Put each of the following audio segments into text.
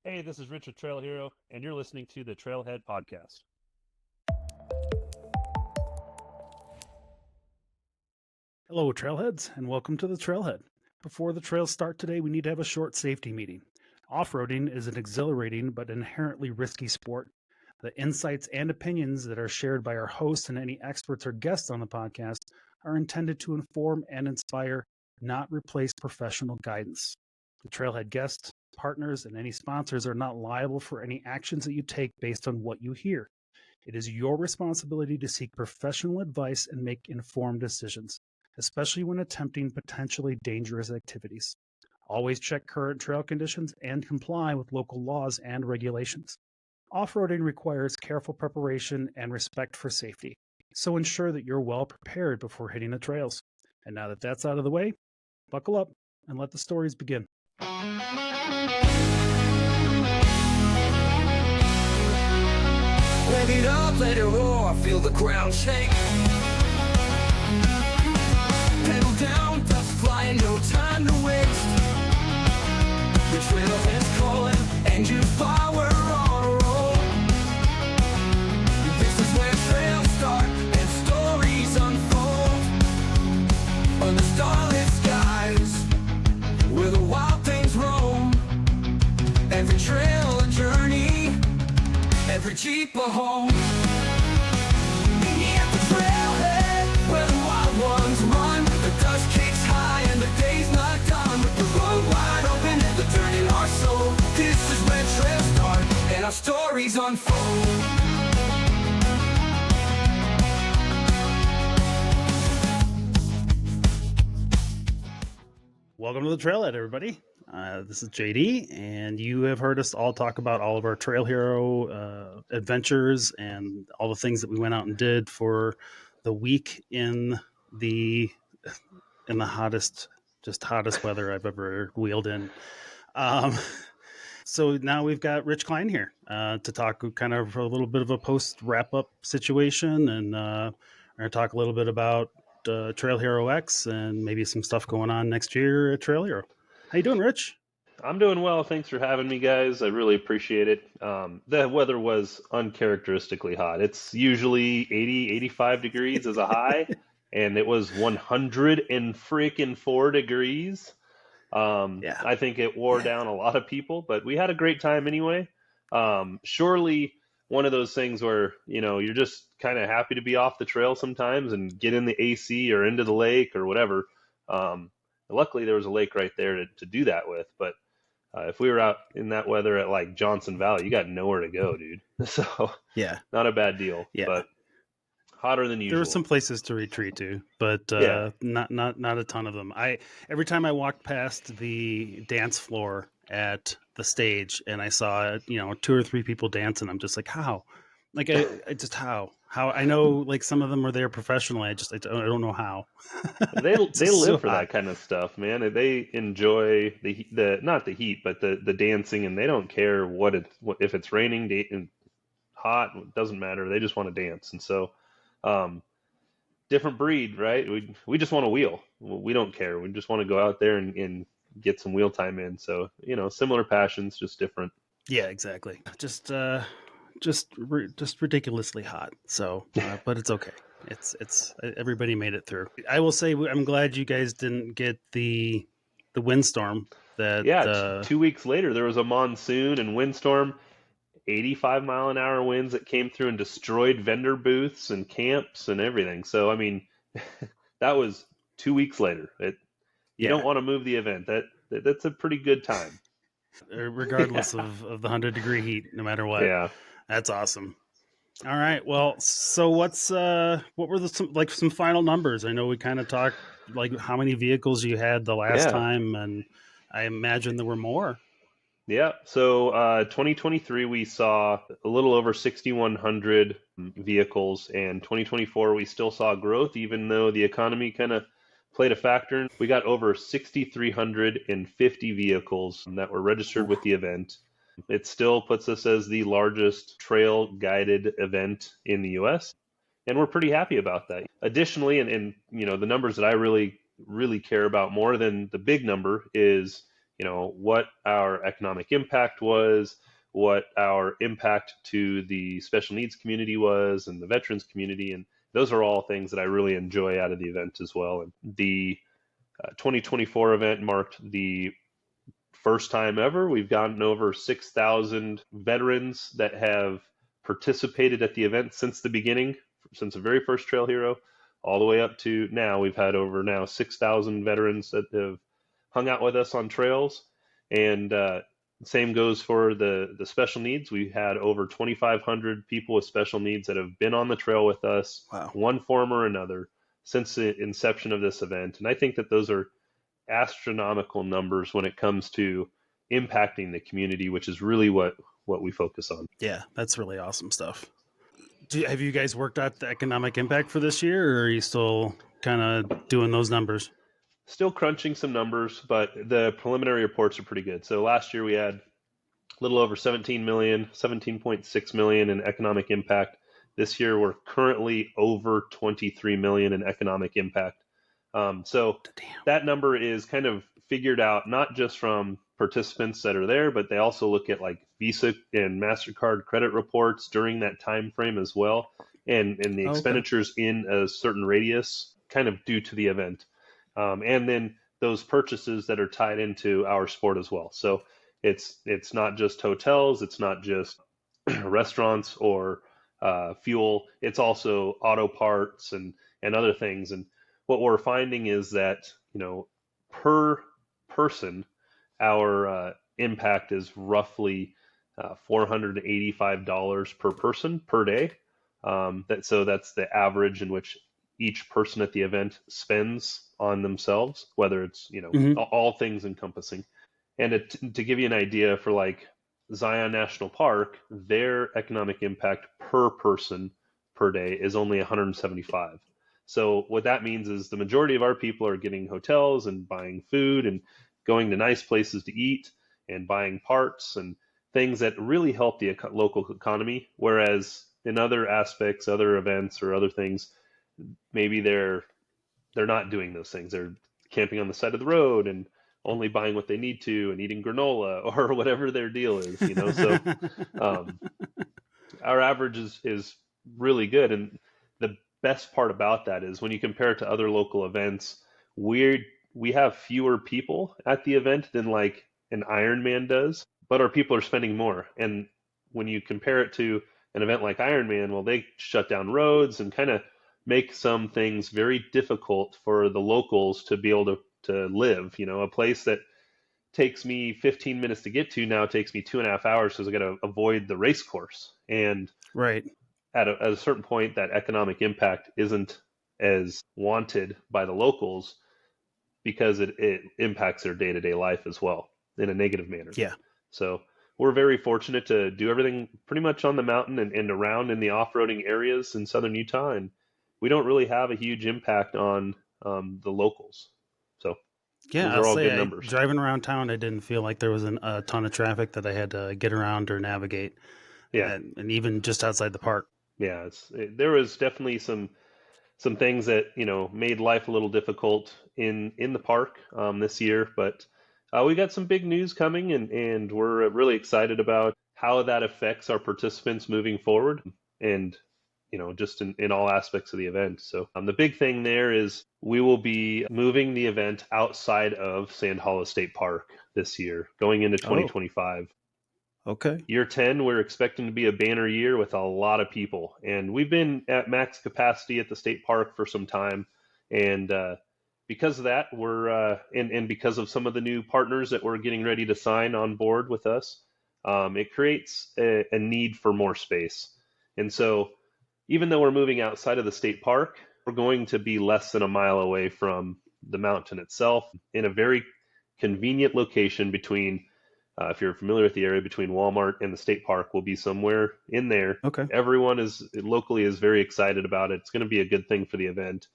Hey, this is Rich with Trail Hero, and you're listening to the Trailhead Podcast. Hello, Trailheads, and welcome to the Trailhead. Before the trails start today, we need to have a short safety meeting. Off-roading is an exhilarating but inherently risky sport. The insights and opinions that are shared by our hosts and any experts or guests on the podcast are intended to inform and inspire, not replace professional guidance. The Trailhead guests, partners, and any sponsors are not liable for any actions that you take based on what you hear. It is your responsibility to seek professional advice and make informed decisions, especially when attempting potentially dangerous activities. Always check current trail conditions and comply with local laws and regulations. Off-roading requires careful preparation and respect for safety, so ensure that you're well prepared before hitting the trails. And now that that's out of the way, buckle up and let the stories begin. Rev it up, let it roar, feel the ground shake. Pedal down, dust flying, no time to waste. The trailhead's calling, engine power on a roll. This is where trails start and stories unfold. On the starlit skies, where the wild things roam. Every trail a journey, every Jeep a home. Meet me at the trailhead, where the wild ones run. The dust kicks high and the day's not done. With the road wide open and the dirt in our soul. This is where trails start and our stories unfold. Welcome to the Trailhead, everybody. This is JD, and you have heard us all talk about all of our Trail Hero adventures and all the things that we went out and did for the week in the hottest weather I've ever wheeled in. So now we've got Rich Klein here to talk kind of a little bit of a post wrap-up situation, and we're going to talk a little bit about Trail Hero X and maybe some stuff going on next year at Trail Hero. How you doing, Rich? I'm doing well. Thanks for having me, guys. I really appreciate it. The weather was uncharacteristically hot. It's usually 80, 85 degrees as a high, and it was 104 degrees. Yeah. I think it wore down a lot of people, but we had a great time anyway. Surely one of those things where, you're just kind of happy to be off the trail sometimes and get in the AC or into the lake or whatever. Luckily, there was a lake right there to do that with. But if we were out in that weather at like Johnson Valley, you got nowhere to go, dude. So Yeah. not a bad deal. Yeah. But hotter than usual. There were some places to retreat to, but Yeah. not a ton of them. Every time I walked past the dance floor at the stage and I saw 2 or 3 people dancing, I'm just like, how? Like I just how I know like some of them were there professionally. I don't know how. They It's live so for hot. that kind of stuff, man. They enjoy the not the heat, but the dancing, and they don't care if it's raining, and hot, it doesn't matter. They just want to dance, and so um, different breed, right? We just want to wheel. We don't care. We just want to go out there and get some wheel time in. So similar passions, just different. Yeah, exactly. Just ridiculously hot. So, but it's okay. It's everybody made it through. I will say I'm glad you guys didn't get the windstorm that. Yeah, 2 weeks later there was a monsoon and windstorm, 85-mile-an-hour winds that came through and destroyed vendor booths and camps and everything. So I mean, that was 2 weeks later. You don't want to move the event. That's a pretty good time. Regardless of the 100-degree heat, no matter what. Yeah. That's awesome. All right. Well, so what were some final numbers? I know we kind of talked like how many vehicles you had the last time, and I imagine there were more. Yeah. So 2023 we saw a little over 6,100 vehicles, and 2024 we still saw growth, even though the economy kind of played a factor. We got over 6,350 vehicles that were registered with the event. It still puts us as the largest trail guided event in the US, and we're pretty happy about that. Additionally, and the numbers that I really care about more than the big number is what our economic impact was, what our impact to the special needs community was, and the veterans community. And those are all things that I really enjoy out of the event as well. And the 2024 event marked the first time ever we've gotten over 6,000 veterans that have participated at the event since the beginning, since the very first Trail Hero, all the way up to now. We've had over now 6,000 veterans that have hung out with us on trails. And same goes for the special needs. We had over 2,500 people with special needs that have been on the trail with us, Wow. one form or another, since the inception of this event. And I think that those are astronomical numbers when it comes to impacting the community, which is really what we focus on. Yeah, that's really awesome stuff. Have you guys worked out the economic impact for this year, or are you still kind of doing those numbers? Still crunching some numbers, but the preliminary reports are pretty good. So last year we had a little over 17 million, 17.6 million in economic impact. This year we're currently over 23 million in economic impact. So that number is kind of figured out not just from participants that are there, but they also look at like Visa and MasterCard credit reports during that time frame as well, and the expenditures in a certain radius kind of due to the event. And then those purchases that are tied into our sport as well. So it's not just hotels, it's not just restaurants or fuel, it's also auto parts and other things. And what we're finding is that, per person, our impact is roughly $485 per person per day. So that's the average in which each person at the event spends on themselves, whether it's, all things encompassing. And to give you an idea, for like Zion National Park, their economic impact per person per day is only 175. So what that means is the majority of our people are getting hotels and buying food and going to nice places to eat and buying parts and things that really help the local economy. Whereas in other aspects, other events or other things, maybe they're not doing those things. They're camping on the side of the road and only buying what they need to and eating granola or whatever their deal is, So our average is really good. And the best part about that is when you compare it to other local events, we have fewer people at the event than like an Ironman does, but our people are spending more. And when you compare it to an event like Ironman, well, they shut down roads and kind of make some things very difficult for the locals to be able to live. A place that takes me 15 minutes to get to now takes me 2.5 hours because I got to avoid the race course. And right. At a certain point, that economic impact isn't as wanted by the locals because it impacts their day-to-day life as well in a negative manner. Yeah. So we're very fortunate to do everything pretty much on the mountain and around in the off-roading areas in southern Utah, and we don't really have a huge impact on the locals. So yeah, those are all good numbers. Driving around town, I didn't feel like there was a ton of traffic that I had to get around or navigate. Yeah, and even just outside the park. Yeah, there was definitely some things that made life a little difficult in the park this year, but we got some big news coming, and we're really excited about how that affects our participants moving forward, and just in all aspects of the event. So the big thing there is we will be moving the event outside of Sand Hollow State Park this year, going into 2025. Okay. Year 10, we're expecting to be a banner year with a lot of people. And we've been at max capacity at the state park for some time. And because of that, and because of some of the new partners that we're getting ready to sign on board with us, it creates a need for more space. And so even though we're moving outside of the state park, we're going to be less than a mile away from the mountain itself in a very convenient location between if you're familiar with the area, between Walmart and the state park, will be somewhere in there. Okay. Everyone locally is very excited about it. It's going to be a good thing for the event,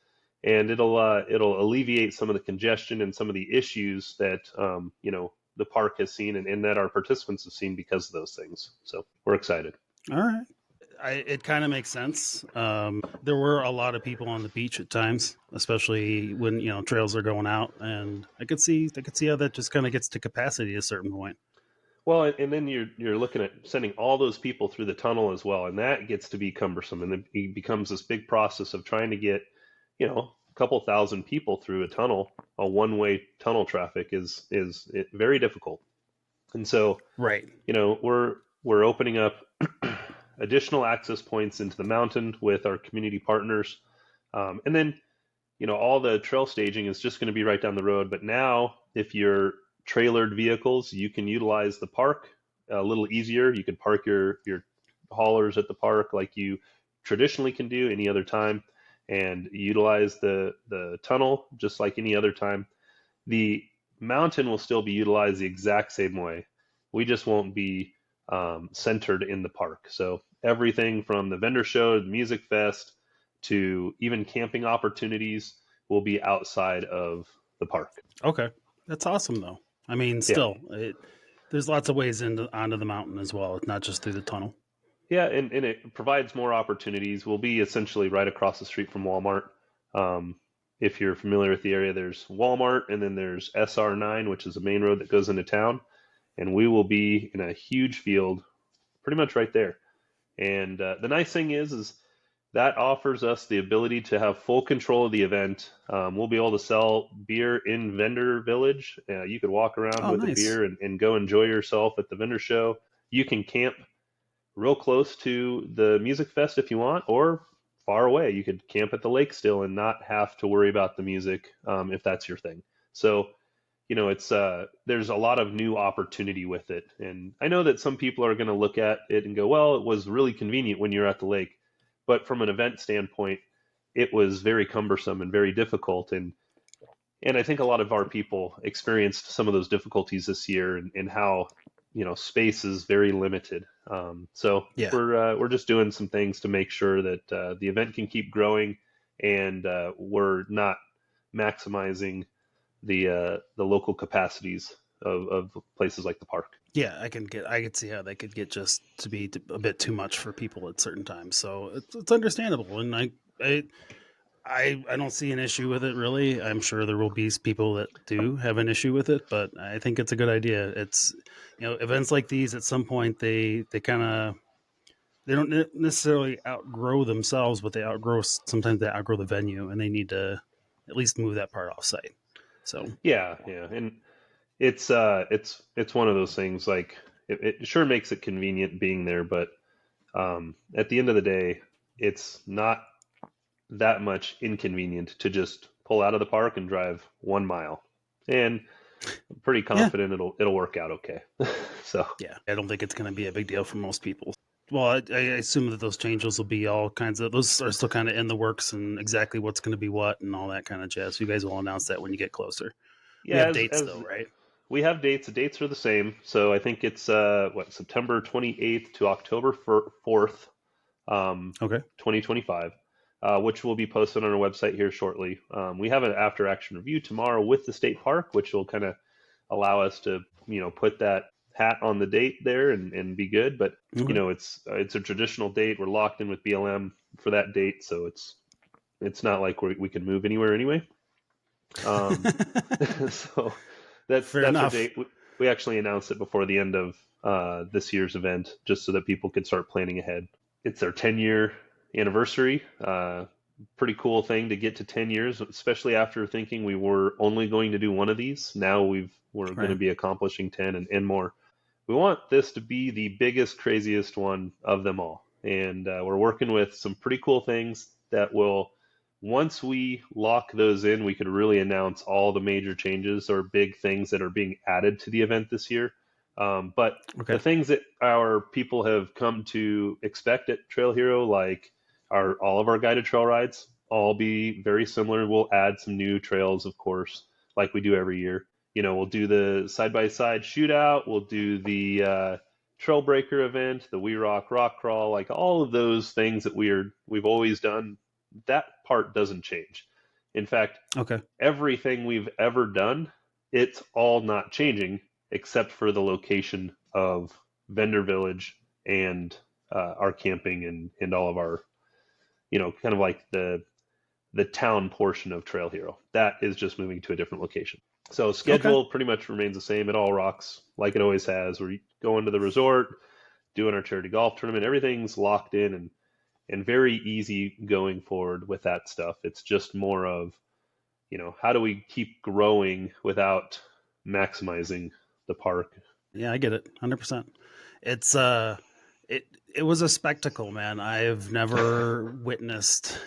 and it'll alleviate some of the congestion and some of the issues that the park has seen and that our participants have seen because of those things. So we're excited. All right. it kind of makes sense. There were a lot of people on the beach at times, especially when trails are going out, and I could see how that just kind of gets to capacity at a certain point. Well, and then you're looking at sending all those people through the tunnel as well, and that gets to be cumbersome, and then it becomes this big process of trying to get, a couple thousand people through a tunnel. A one-way tunnel traffic is very difficult, and so Right. we're opening up additional access points into the mountain with our community partners, and then all the trail staging is just going to be right down the road. But now, if you're trailered vehicles, you can utilize the park a little easier. You can park your haulers at the park like you traditionally can do any other time, and utilize the tunnel just like any other time. The mountain will still be utilized the exact same way. We just won't be centered in the park. So everything from the vendor show, the music fest, to even camping opportunities will be outside of the park. Okay, that's awesome though. I mean, Yeah. still, there's lots of ways onto the mountain as well. It's not just through the tunnel. Yeah, and it provides more opportunities. We'll be essentially right across the street from Walmart. Um, if you're familiar with the area, there's Walmart, and then there's SR9, which is a main road that goes into town. And we will be in a huge field pretty much right there. And the nice thing is that offers us the ability to have full control of the event. We'll be able to sell beer in Vendor Village. You could walk around Oh, with a nice. beer and go enjoy yourself at the vendor show. You can camp real close to the music fest if you want, or far away. You could camp at the lake still and not have to worry about the music if that's your thing. So, it's there's a lot of new opportunity with it. And I know that some people are going to look at it and go, well, it was really convenient when you're at the lake. But from an event standpoint, it was very cumbersome and very difficult. And I think a lot of our people experienced some of those difficulties this year, and how space is very limited. So Yeah. we're just doing some things to make sure that the event can keep growing, and we're not maximizing the local capacities of places like the park. Yeah, I could see how they could get just to be a bit too much for people at certain times. So it's understandable, and I don't see an issue with it really. I'm sure there will be people that do have an issue with it, but I think it's a good idea. It's events like these at some point they kind of they don't necessarily outgrow themselves, but sometimes they outgrow the venue, and they need to at least move that part off site. So Yeah, yeah, and it's one of those things. Like it sure makes it convenient being there, but at the end of the day, it's not that much inconvenient to just pull out of the park and drive 1 mile. And I'm pretty yeah, confident it'll work out okay. So yeah, I don't think it's going to be a big deal for most people. Well, I assume that those changes will be all kinds of those are still kind of in the works, and exactly what's going to be what and all that kind of jazz. You guys will announce that when you get closer. We yeah, have dates as though, right? we have dates, the dates are the same. So I think it's September 28th to October 4th, Okay. 2025. Which will be posted on our website here shortly. We have an after action review tomorrow with the state park, which will kind of allow us to, put that hat on the date there and be good. But, Okay. it's a traditional date. We're locked in with BLM for that date. So it's not like we can move anywhere anyway. Um, so that's Fair our enough. date. We actually announced it before the end of this year's event, just so that people could start planning ahead. It's our 10-year anniversary. Pretty cool thing to get to 10 years, especially after thinking we were only going to do one of these. Now we're going to Right. be accomplishing 10 and more. We want this to be the biggest, craziest one of them all. And we're working with some pretty cool things that will, once we lock those in, we could really announce all the major changes or big things that are being added to the event this year. But Okay. the things that our people have come to expect at Trail Hero, like all of our guided trail rides, all be very similar. We'll add some new trails, of course, like we do every year. We'll do the side-by-side shootout. We'll do the trail breaker event, the We Rock rock crawl, like all of those things that we've always done. That part doesn't change. In fact, Okay. everything we've ever done, it's all not changing except for the location of Vendor Village and our camping and all of our, kind of like the town portion of Trail Hero. That is just moving to a different location. So Okay. schedule pretty much remains the same. It all rocks like it always has. We're going to the resort, doing our charity golf tournament. Everything's locked in and very easy going forward with that stuff. It's just more of, how do we keep growing without maximizing the park? Yeah, I get it. 100%. It's it was a spectacle, man. I've never witnessed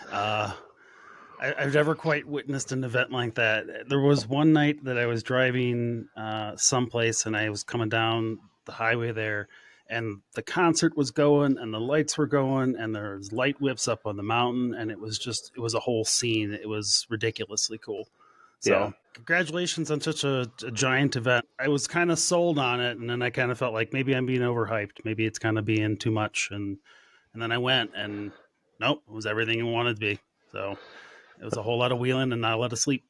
I've never quite witnessed an event like that. There was one night that I was driving someplace and I was coming down the highway there, and the concert was going and the lights were going and there was light whips up on the mountain, and it was a whole scene. It was ridiculously cool. Yeah. So congratulations on such a giant event. I was kind of sold on it, and then I kind of felt like maybe I'm being overhyped. Maybe it's kind of being too much, and then I went, and nope, it was everything it wanted to be. So it was a whole lot of wheeling and not a lot of sleep.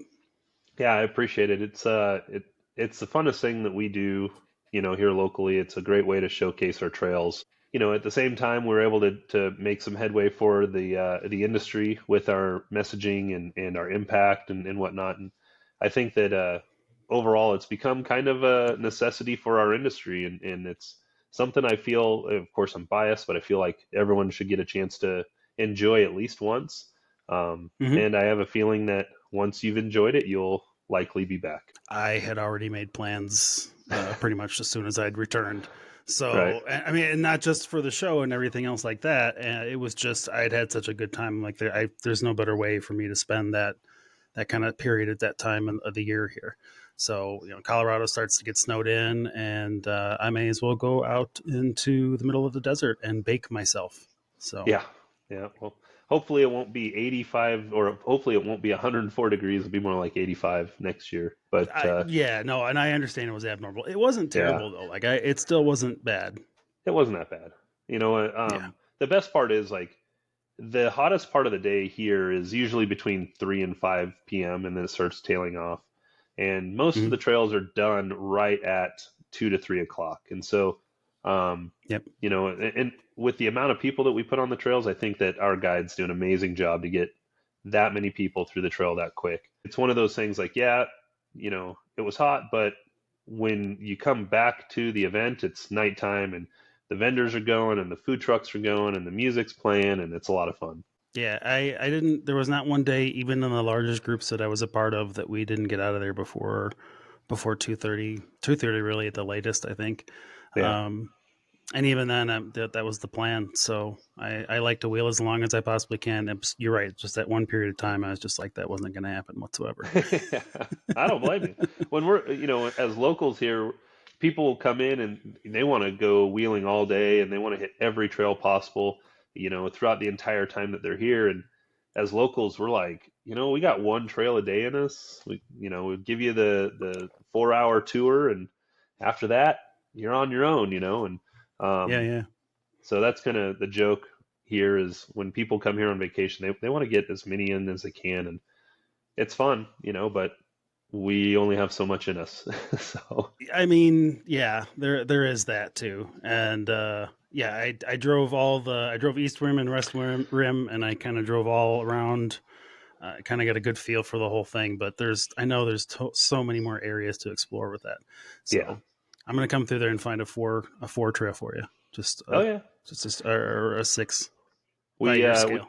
Yeah, I appreciate it. It's the funnest thing that we do, here locally. It's a great way to showcase our trails. At the same time, we're able to make some headway for the industry with our messaging and our impact and whatnot. And I think that overall, it's become kind of a necessity for our industry, and it's something I feel. Of course, I'm biased, but I feel like everyone should get a chance to enjoy at least once. Hmm. And I have a feeling that once you've enjoyed it, you'll likely be back. I had already made plans pretty much as soon as I'd returned. Right. So, I mean, and not just for the show and everything else like that. It was just I'd had such a good time. Like there's no better way for me to spend that kind of period at that time of the year here. So, Colorado starts to get snowed in, and I may as well go out into the middle of the desert and bake myself. So, Yeah. Yeah. Well, hopefully it won't be 85, or hopefully it won't be 104 degrees. It'll be more like 85 next year. But yeah, no, and I understand it was abnormal. It wasn't yeah, terrible though. Like it still wasn't bad. it wasn't that bad. Yeah. The best part is like the hottest part of the day here is usually between 3 and 5 p.m. and then it starts tailing off. And most of Mhm. the trails are done right at 2 to 3 o'clock. And so, Yep. and with the amount of people that we put on the trails, I think that our guides do an amazing job to get that many people through the trail that quick. It's one of those things like, yeah, it was hot, but when you come back to the event, it's nighttime and the vendors are going and the food trucks are going and the music's playing and it's a lot of fun. Yeah, I didn't. There was not one day, even in the largest groups that I was a part of, that we didn't get out of there before 2:30, 2:30 really at the latest, I think. Yeah. Um, and even then, that was the plan. So I like to wheel as long as I possibly can. You're right. Just that one period of time, I was just like, that wasn't going to happen whatsoever. I don't blame you. When we're, as locals here, people will come in and they want to go wheeling all day and they want to hit every trail possible, throughout the entire time that they're here. And as locals, we're like, we got one trail a day in us. We give you the 4 hour tour, and after that, you're on your own, and Yeah, um, yeah. so that's kind of the joke here is when people come here on vacation, they want to get as many in as they can, and it's fun, but we only have so much in us. So I mean, yeah, there is that too, and yeah, I drove East Rim and West Rim, and I kind of drove all around. I kind of got a good feel for the whole thing, but I know there's so many more areas to explore with that. yeah. So I'm gonna come through there and find a four trail for you, just Oh yeah. or a six by We your uh scale.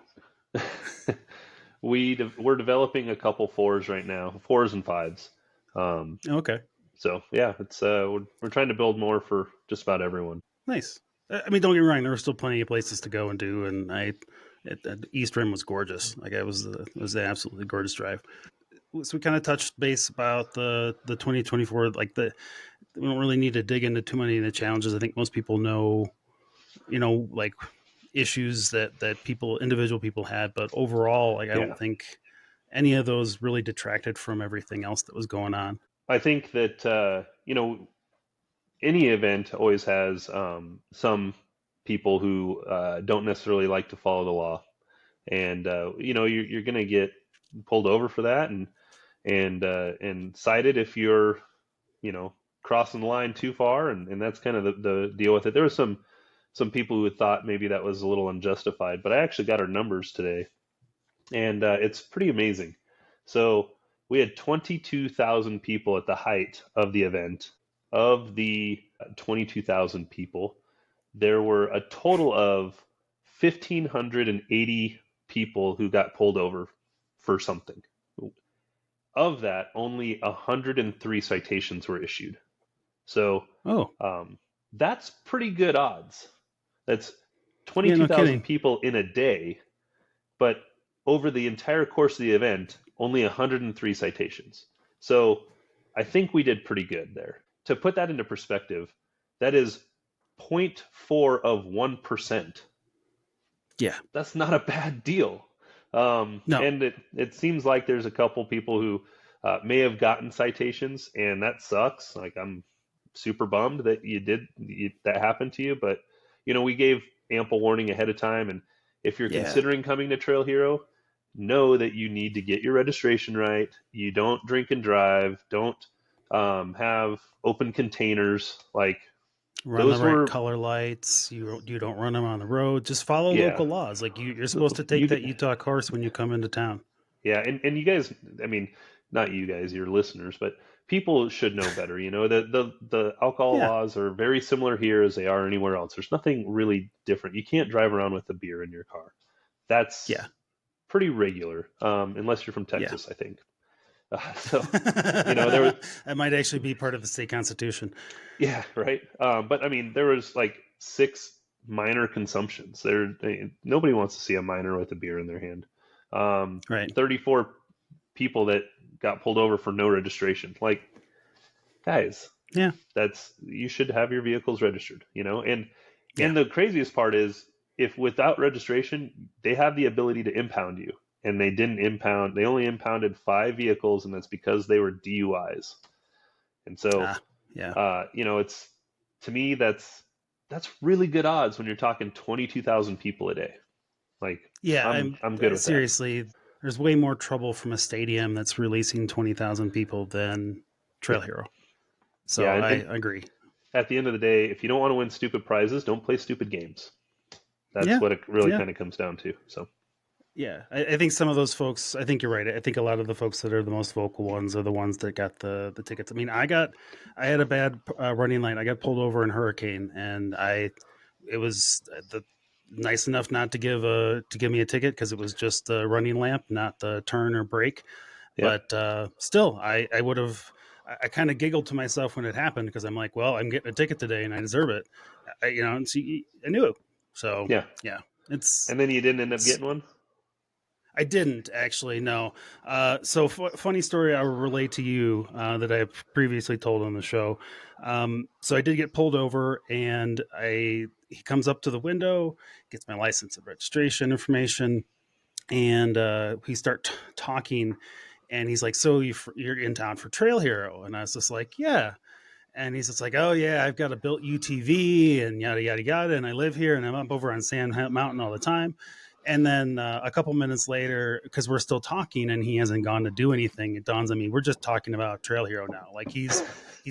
we're developing a couple fours right now, fours and fives. Um, Okay, so yeah, it's we're trying to build more for just about everyone. nice. I mean, don't get me wrong. There were still plenty of places to go and do, and East Rim was gorgeous. Like it was an absolutely gorgeous drive. So we kind of touched base about the 2024. We don't really need to dig into too many of the challenges. I think most people know, like issues that individual people had, but overall, like I Yeah. don't think any of those really detracted from everything else that was going on. I think that any event always has some people who don't necessarily like to follow the law, and you're going to get pulled over for that, and cited if you're you know crossing the line too far, and that's kind of the deal with it. There was some some people who thought maybe that was a little unjustified, but I actually got our numbers today, and it's pretty amazing. So we had 22,000 people at the height of the event. Of the 22,000 people, there were a total of 1,580 people who got pulled over for something. Of that, only 103 citations were issued. So Oh, that's pretty good odds. That's yeah, no 22,000 kidding. people in a day, but over the entire course of the event, only 103 citations. So I think we did pretty good there. To put that into perspective, that is 0.4 of 1%. Yeah. That's not a bad deal. No. And it seems like there's a couple people who may have gotten citations, and that sucks. Like, I'm super bummed that that happened to you, but we gave ample warning ahead of time. And if you're Yeah. considering coming to Trail Hero, know that you need to get your registration right. You don't drink and drive. Don't have open containers. Like, Run the those right were, color lights. You don't run them on the road. Just follow yeah. local laws. Like you're supposed to take that You Utah course when you come into town. Yeah, and you guys, I mean, not you guys, your listeners, but people should know better. The alcohol Yeah. laws are very similar here as they are anywhere else. There's nothing really different. You can't drive around with a beer in your car. Yeah. That's pretty regular, unless you're from Yeah. Texas, I think. So, there was, That might actually be part of the state constitution. yeah, right. But I mean, there was like 6 minor consumptions. Nobody wants to see a minor with a beer in their hand. Right. 34 people that got pulled over for no registration. Like, guys, Yeah. you should have your vehicles registered, and Yeah. the craziest part is, if without registration, they have the ability to impound you, and they didn't impound. They only impounded 5 vehicles, and that's because they were DUIs. And so, Yeah. it's, to me, that's really good odds when you're talking 22,000 people a day. Like, Yeah. I'm good with that. Seriously, there's way more trouble from a stadium that's releasing 20,000 people than Trail Yeah. Hero. So Yeah, I and agree. at the end of the day, if you don't want to win stupid prizes, don't play stupid games. That's Yeah. what it really Yeah. kind of comes down to. So, Yeah, I think some of those folks. I think you're right. I think a lot of the folks that are the most vocal ones are the ones that got the tickets. I mean, I had a bad running line. I got pulled over in Hurricane, and it was nice enough not to give me a ticket because it was just the running lamp, not the turn or brake. yeah, But still, I would have. I kind of giggled to myself when it happened because I'm like, well, I'm getting a ticket today and I deserve it. And see, I knew it. So yeah. yeah, it's. And then you didn't end up getting one? I didn't actually, no. So funny story I'll relate to you that I've previously told on the show. So I did get pulled over, and he comes up to the window, gets my license and registration information, and we start talking, and he's like, "So you're in town for Trail Hero?" And I was just like, "Yeah." And he's just like, "Oh yeah, I've got a built UTV and yada yada yada, and I live here, and I'm up over on Sand Mountain all the time." And then a couple minutes later, because we're still talking and he hasn't gone to do anything, it dawns on me we're just talking about Trail Hero now. Like he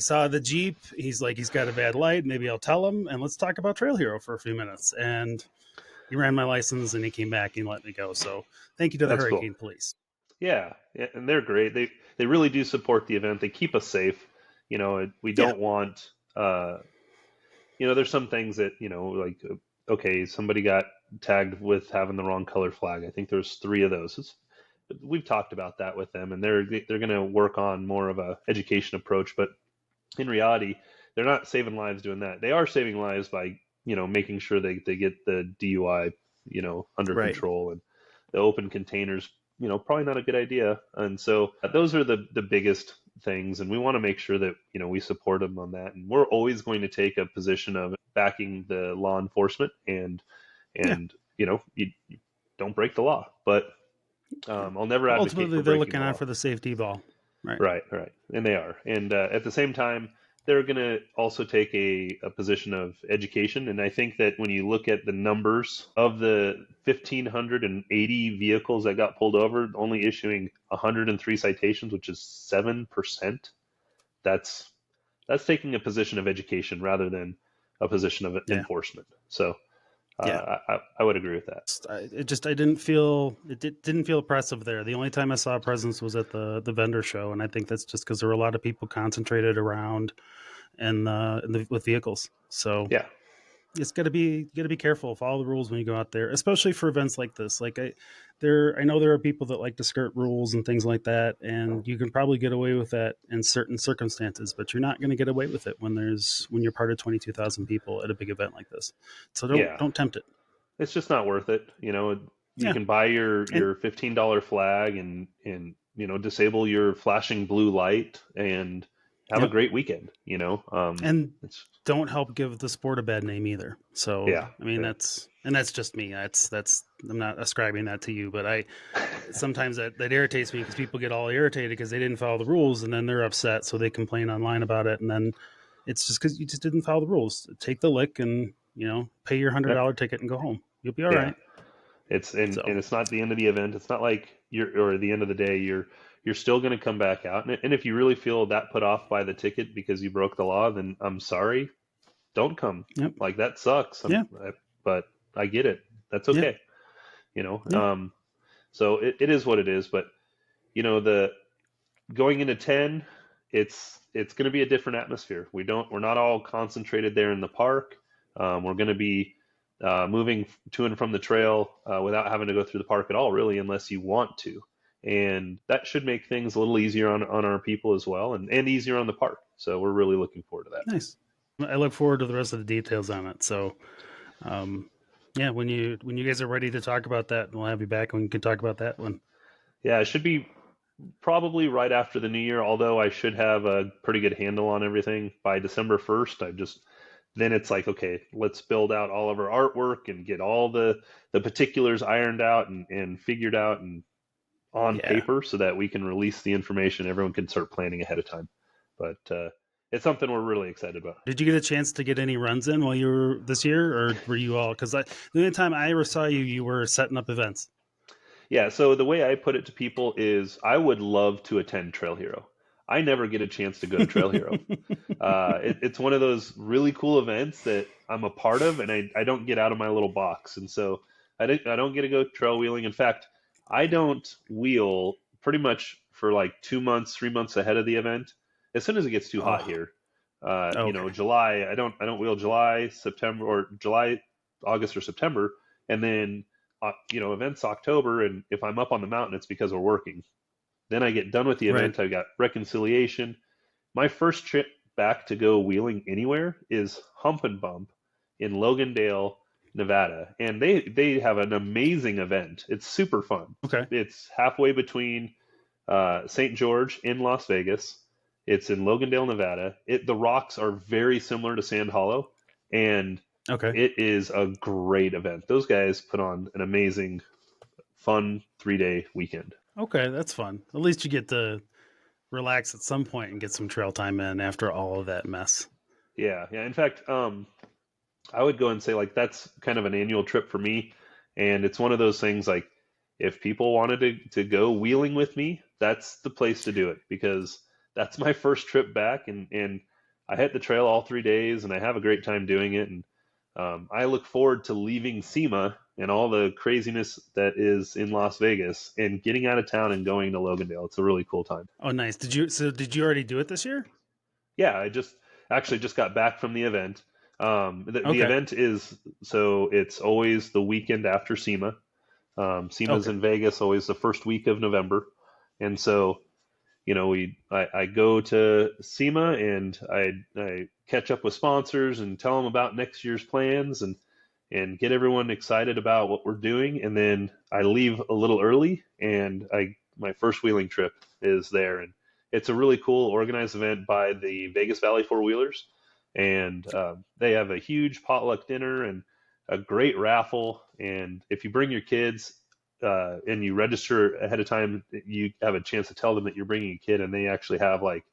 saw the Jeep, he's like, he's got a bad light, maybe I'll tell him, and let's talk about Trail Hero for a few minutes. And he ran my license and he came back and let me go. So thank you to the That's cool. Hurricane Police. Yeah, and they're great. They really do support the event. They keep us safe. We don't want, there's some things that, like, okay, somebody got tagged with having the wrong color flag. I think there's 3 of those. We've talked about that with them, and they're going to work on more of a education approach. But in reality, they're not saving lives doing that. They are saving lives by making sure they get the DUI under Right. control, and the open containers probably not a good idea. And so those are the biggest things, and we want to make sure that we support them on that. And we're always going to take a position of backing the law enforcement, and you don't break the law. But I'll never advocate Ultimately, for they're breaking looking the out law. for the safety ball. Right, and they are. And at the same time, they're going to also take a position of education. And I think that when you look at the numbers of the 1,580 vehicles that got pulled over, only issuing 103 citations, which is 7%, that's taking a position of education rather than a position of Yeah. enforcement. So Yeah. I would agree with that. I didn't feel didn't feel oppressive there. The only time I saw a presence was at the vendor show, and I think that's just because there were a lot of people concentrated around and with vehicles. So Yeah. it's got to be careful, follow the rules when you go out there, especially for events like this. I know there are people that like to skirt rules and things like that, and you can probably get away with that in certain circumstances, but you're not going to get away with it when you're part of 22,000 people at a big event like this. So Yeah. don't tempt it. It's just not worth it. You Yeah, can buy your and $15 flag and disable your flashing blue light and have a yep, great weekend. and It's don't help give the sport a bad name either. So yeah, I mean yeah. that's just me. That's I'm not ascribing that to you, but I sometimes that irritates me because people get all irritated because they didn't follow the rules, and then they're upset, so they complain online about it, and then it's just because you just didn't follow the rules. Take the lick and pay your Yep. $100 ticket and go home. You'll be all Yeah. right. It's and So it's not the end of the event. It's not like or the end of the day. You're still going to come back out. And if you really feel that put off by the ticket because you broke the law, then I'm sorry. Don't come. yep, Like that sucks. yeah, But I get it. That's yeah, okay. You know. yeah, So it is what it is. But the going into 10, it's going to be a different atmosphere. We're not all concentrated there in the park. We're going to be moving to and from the trail without having to go through the park at all, really, unless you want to. And that should make things a little easier on our people as well, and easier on the park. So we're really looking forward to that. nice. I look forward to the rest of the details on it. So, yeah, when you guys are ready to talk about that, we'll have you back and we can talk about that one. Yeah, it should be probably right after the new year, although I should have a pretty good handle on everything by December 1st. Then it's like, okay, let's build out all of our artwork and get all the particulars ironed out and figured out and on Yeah. paper so that we can release the information. Everyone can start planning ahead of time. But it's something we're really excited about. Did you get a chance to get any runs in while you were this year, or were you all? Because the only time I ever saw you, you were setting up events. Yeah, so the way I put it to people is I would love to attend Trail Hero. I never get a chance to go to Trail Hero. It's one of those really cool events that I'm a part of, and I don't get out of my little box. And so I don't get to go trail wheeling. In fact, I don't wheel pretty much for like 2 months, 3 months ahead of the event. As soon as it gets too hot Oh, here, okay. July, I don't wheel July, September, or July, August, or September, and then events October, and if I'm up on the mountain, it's because we're working. Then I get done with the Right. event. I've got reconciliation. My first trip back to go wheeling anywhere is Hump and Bump in Logandale, Nevada, and they have an amazing event. It's super fun. Okay. It's halfway between St. George in Las Vegas. It's in Logandale, Nevada. The rocks are very similar to Sand Hollow, and Okay. it is a great event. Those guys put on an amazing, fun 3-day weekend. Okay. That's fun. At least you get to relax at some point and get some trail time in after all of that mess. Yeah, yeah. In fact, I would go and say like that's kind of an annual trip for me, and it's one of those things like if people wanted to go wheeling with me, that's the place to do it because that's my first trip back, and I hit the trail all 3 days, and I have a great time doing it, and I look forward to leaving SEMA and all the craziness that is in Las Vegas and getting out of town and going to Logandale. It's a really cool time. Oh, nice. Did you already do it this year? Yeah, I just got back from the event. The Okay. event it's always the weekend after SEMA. SEMA's Okay. in Vegas, always the first week of November, and so I go to SEMA and I catch up with sponsors and tell them about next year's plans and get everyone excited about what we're doing, and then I leave a little early and my first wheeling trip is there, and it's a really cool organized event by the Vegas Valley Four Wheelers, and they have a huge potluck dinner and a great raffle, and if you bring your kids and you register ahead of time, you have a chance to tell them that you're bringing a kid, and they actually have like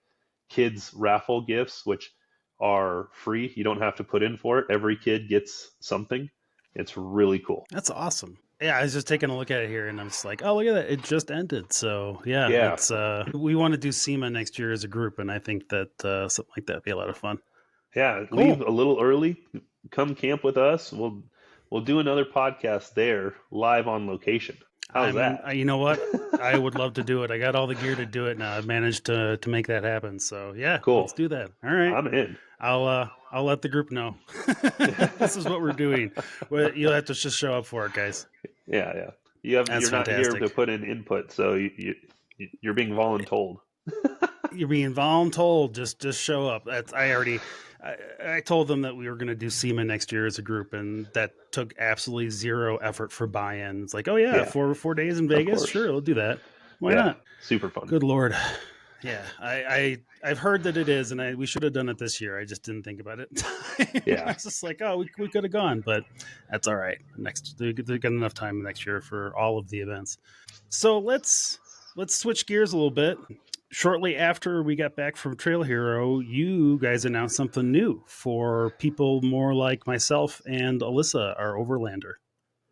kids raffle gifts, which are free. You don't have to put in for it. Every kid gets something. It's really cool. That's awesome. Yeah, I was just taking a look at it here, and I'm just like, oh, look at that! It just ended. So yeah, Yeah. it's we want to do SEMA next year as a group, and I think that something like that would be a lot of fun. Yeah, leave Cool. a little early, come camp with us. We'll do another podcast there live on location. How's that? You know what? I would love to do it. I got all the gear to do it now. I've managed to make that happen. So yeah, let's Cool. do that. All right. I'm in. I'll let the group know. This is what we're doing. Well, you'll have to just show up for it, guys. Yeah, yeah. That's You're not here to fantastic. put in input, so you're being voluntold. You're being voluntold. Just show up. That's I told them that we were going to do SEMA next year as a group, and that took absolutely zero effort for buy-in. It's like, oh yeah, Yeah, 4 days in of Vegas, course. sure, we'll do that. Why Yeah, not? super fun. Good Lord. Yeah, I've heard that it is, and we should have done it this year. I just didn't think about it. I Yeah, was just like, oh, we could have gone, but that's all right. They got enough time next year for all of the events. So let's switch gears a little bit. Shortly after we got back from Trail Hero, you guys announced something new for people more like myself and Alyssa, our overlander.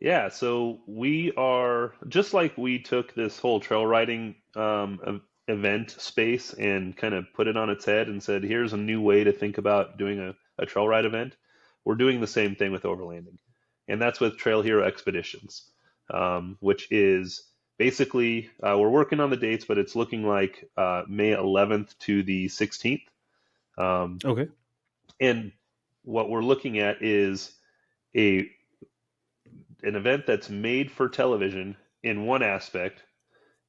yeah. So we are just like we took this whole trail riding event space and kind of put it on its head and said, here's a new way to think about doing a trail ride event. We're doing the same thing with overlanding, and that's with Trail Hero Expeditions, which is basically we're working on the dates, but it's looking like May 11th to the 16th. Okay. And what we're looking at is a an event that's made for television in one aspect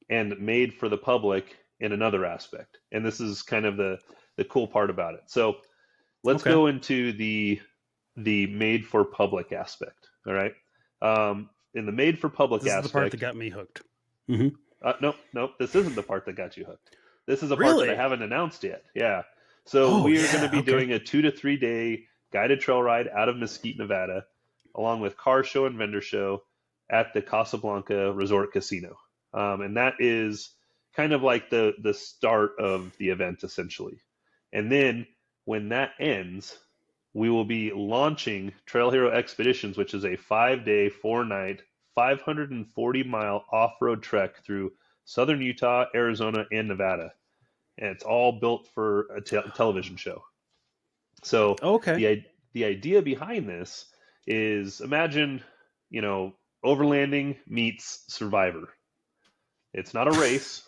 and made for the public in another aspect. And this is kind of the cool part about it. So let's Okay. go into the made for public aspect. All right. In the made for public This is the part that aspect, got me hooked. Mm-hmm. nope, this isn't the part that got you hooked. This is a part that I Really? haven't announced yet. Yeah. So Oh, we are going to yeah. be Okay. doing a 2 to 3 day guided trail ride out of Mesquite, Nevada, along with car show and vendor show at the Casablanca Resort Casino. And that is kind of like the start of the event, essentially. And then when that ends, we will be launching Trail Hero Expeditions, which is a 5 day, 4 night, 540-mile off road trek through southern Utah, Arizona, and Nevada. And it's all built for a television show. So Okay. the idea behind this is imagine, overlanding meets Survivor. It's not a race.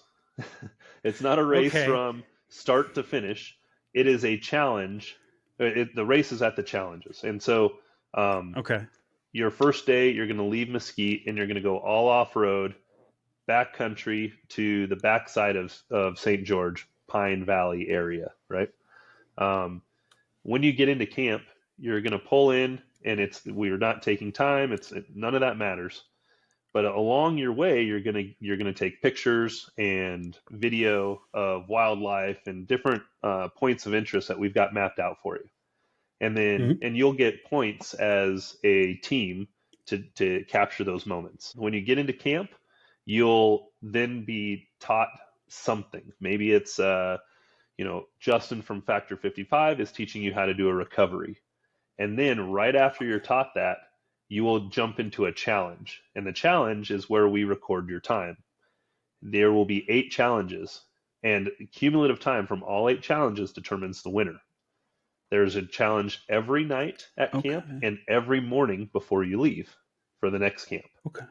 It's not a race Okay. from start to finish. It is a challenge. The race is at the challenges. And so Okay. your first day, you're going to leave Mesquite and you're going to go all off road, backcountry to the backside of St. George, Pine Valley area, right? When you get into camp, you're going to pull in, and we're not taking time. None of that matters. But along your way, you're gonna take pictures and video of wildlife and different points of interest that we've got mapped out for you. Mm-hmm. And you'll get points as a team to capture those moments. When you get into camp, you'll then be taught something. Maybe it's Justin from Factor 55 is teaching you how to do a recovery. And then right after you're taught that, you will jump into a challenge. And the challenge is where we record your time. There will be 8 challenges, and cumulative time from all 8 challenges determines the winner. There's a challenge every night at camp Okay. and every morning before you leave for the next camp. Okay.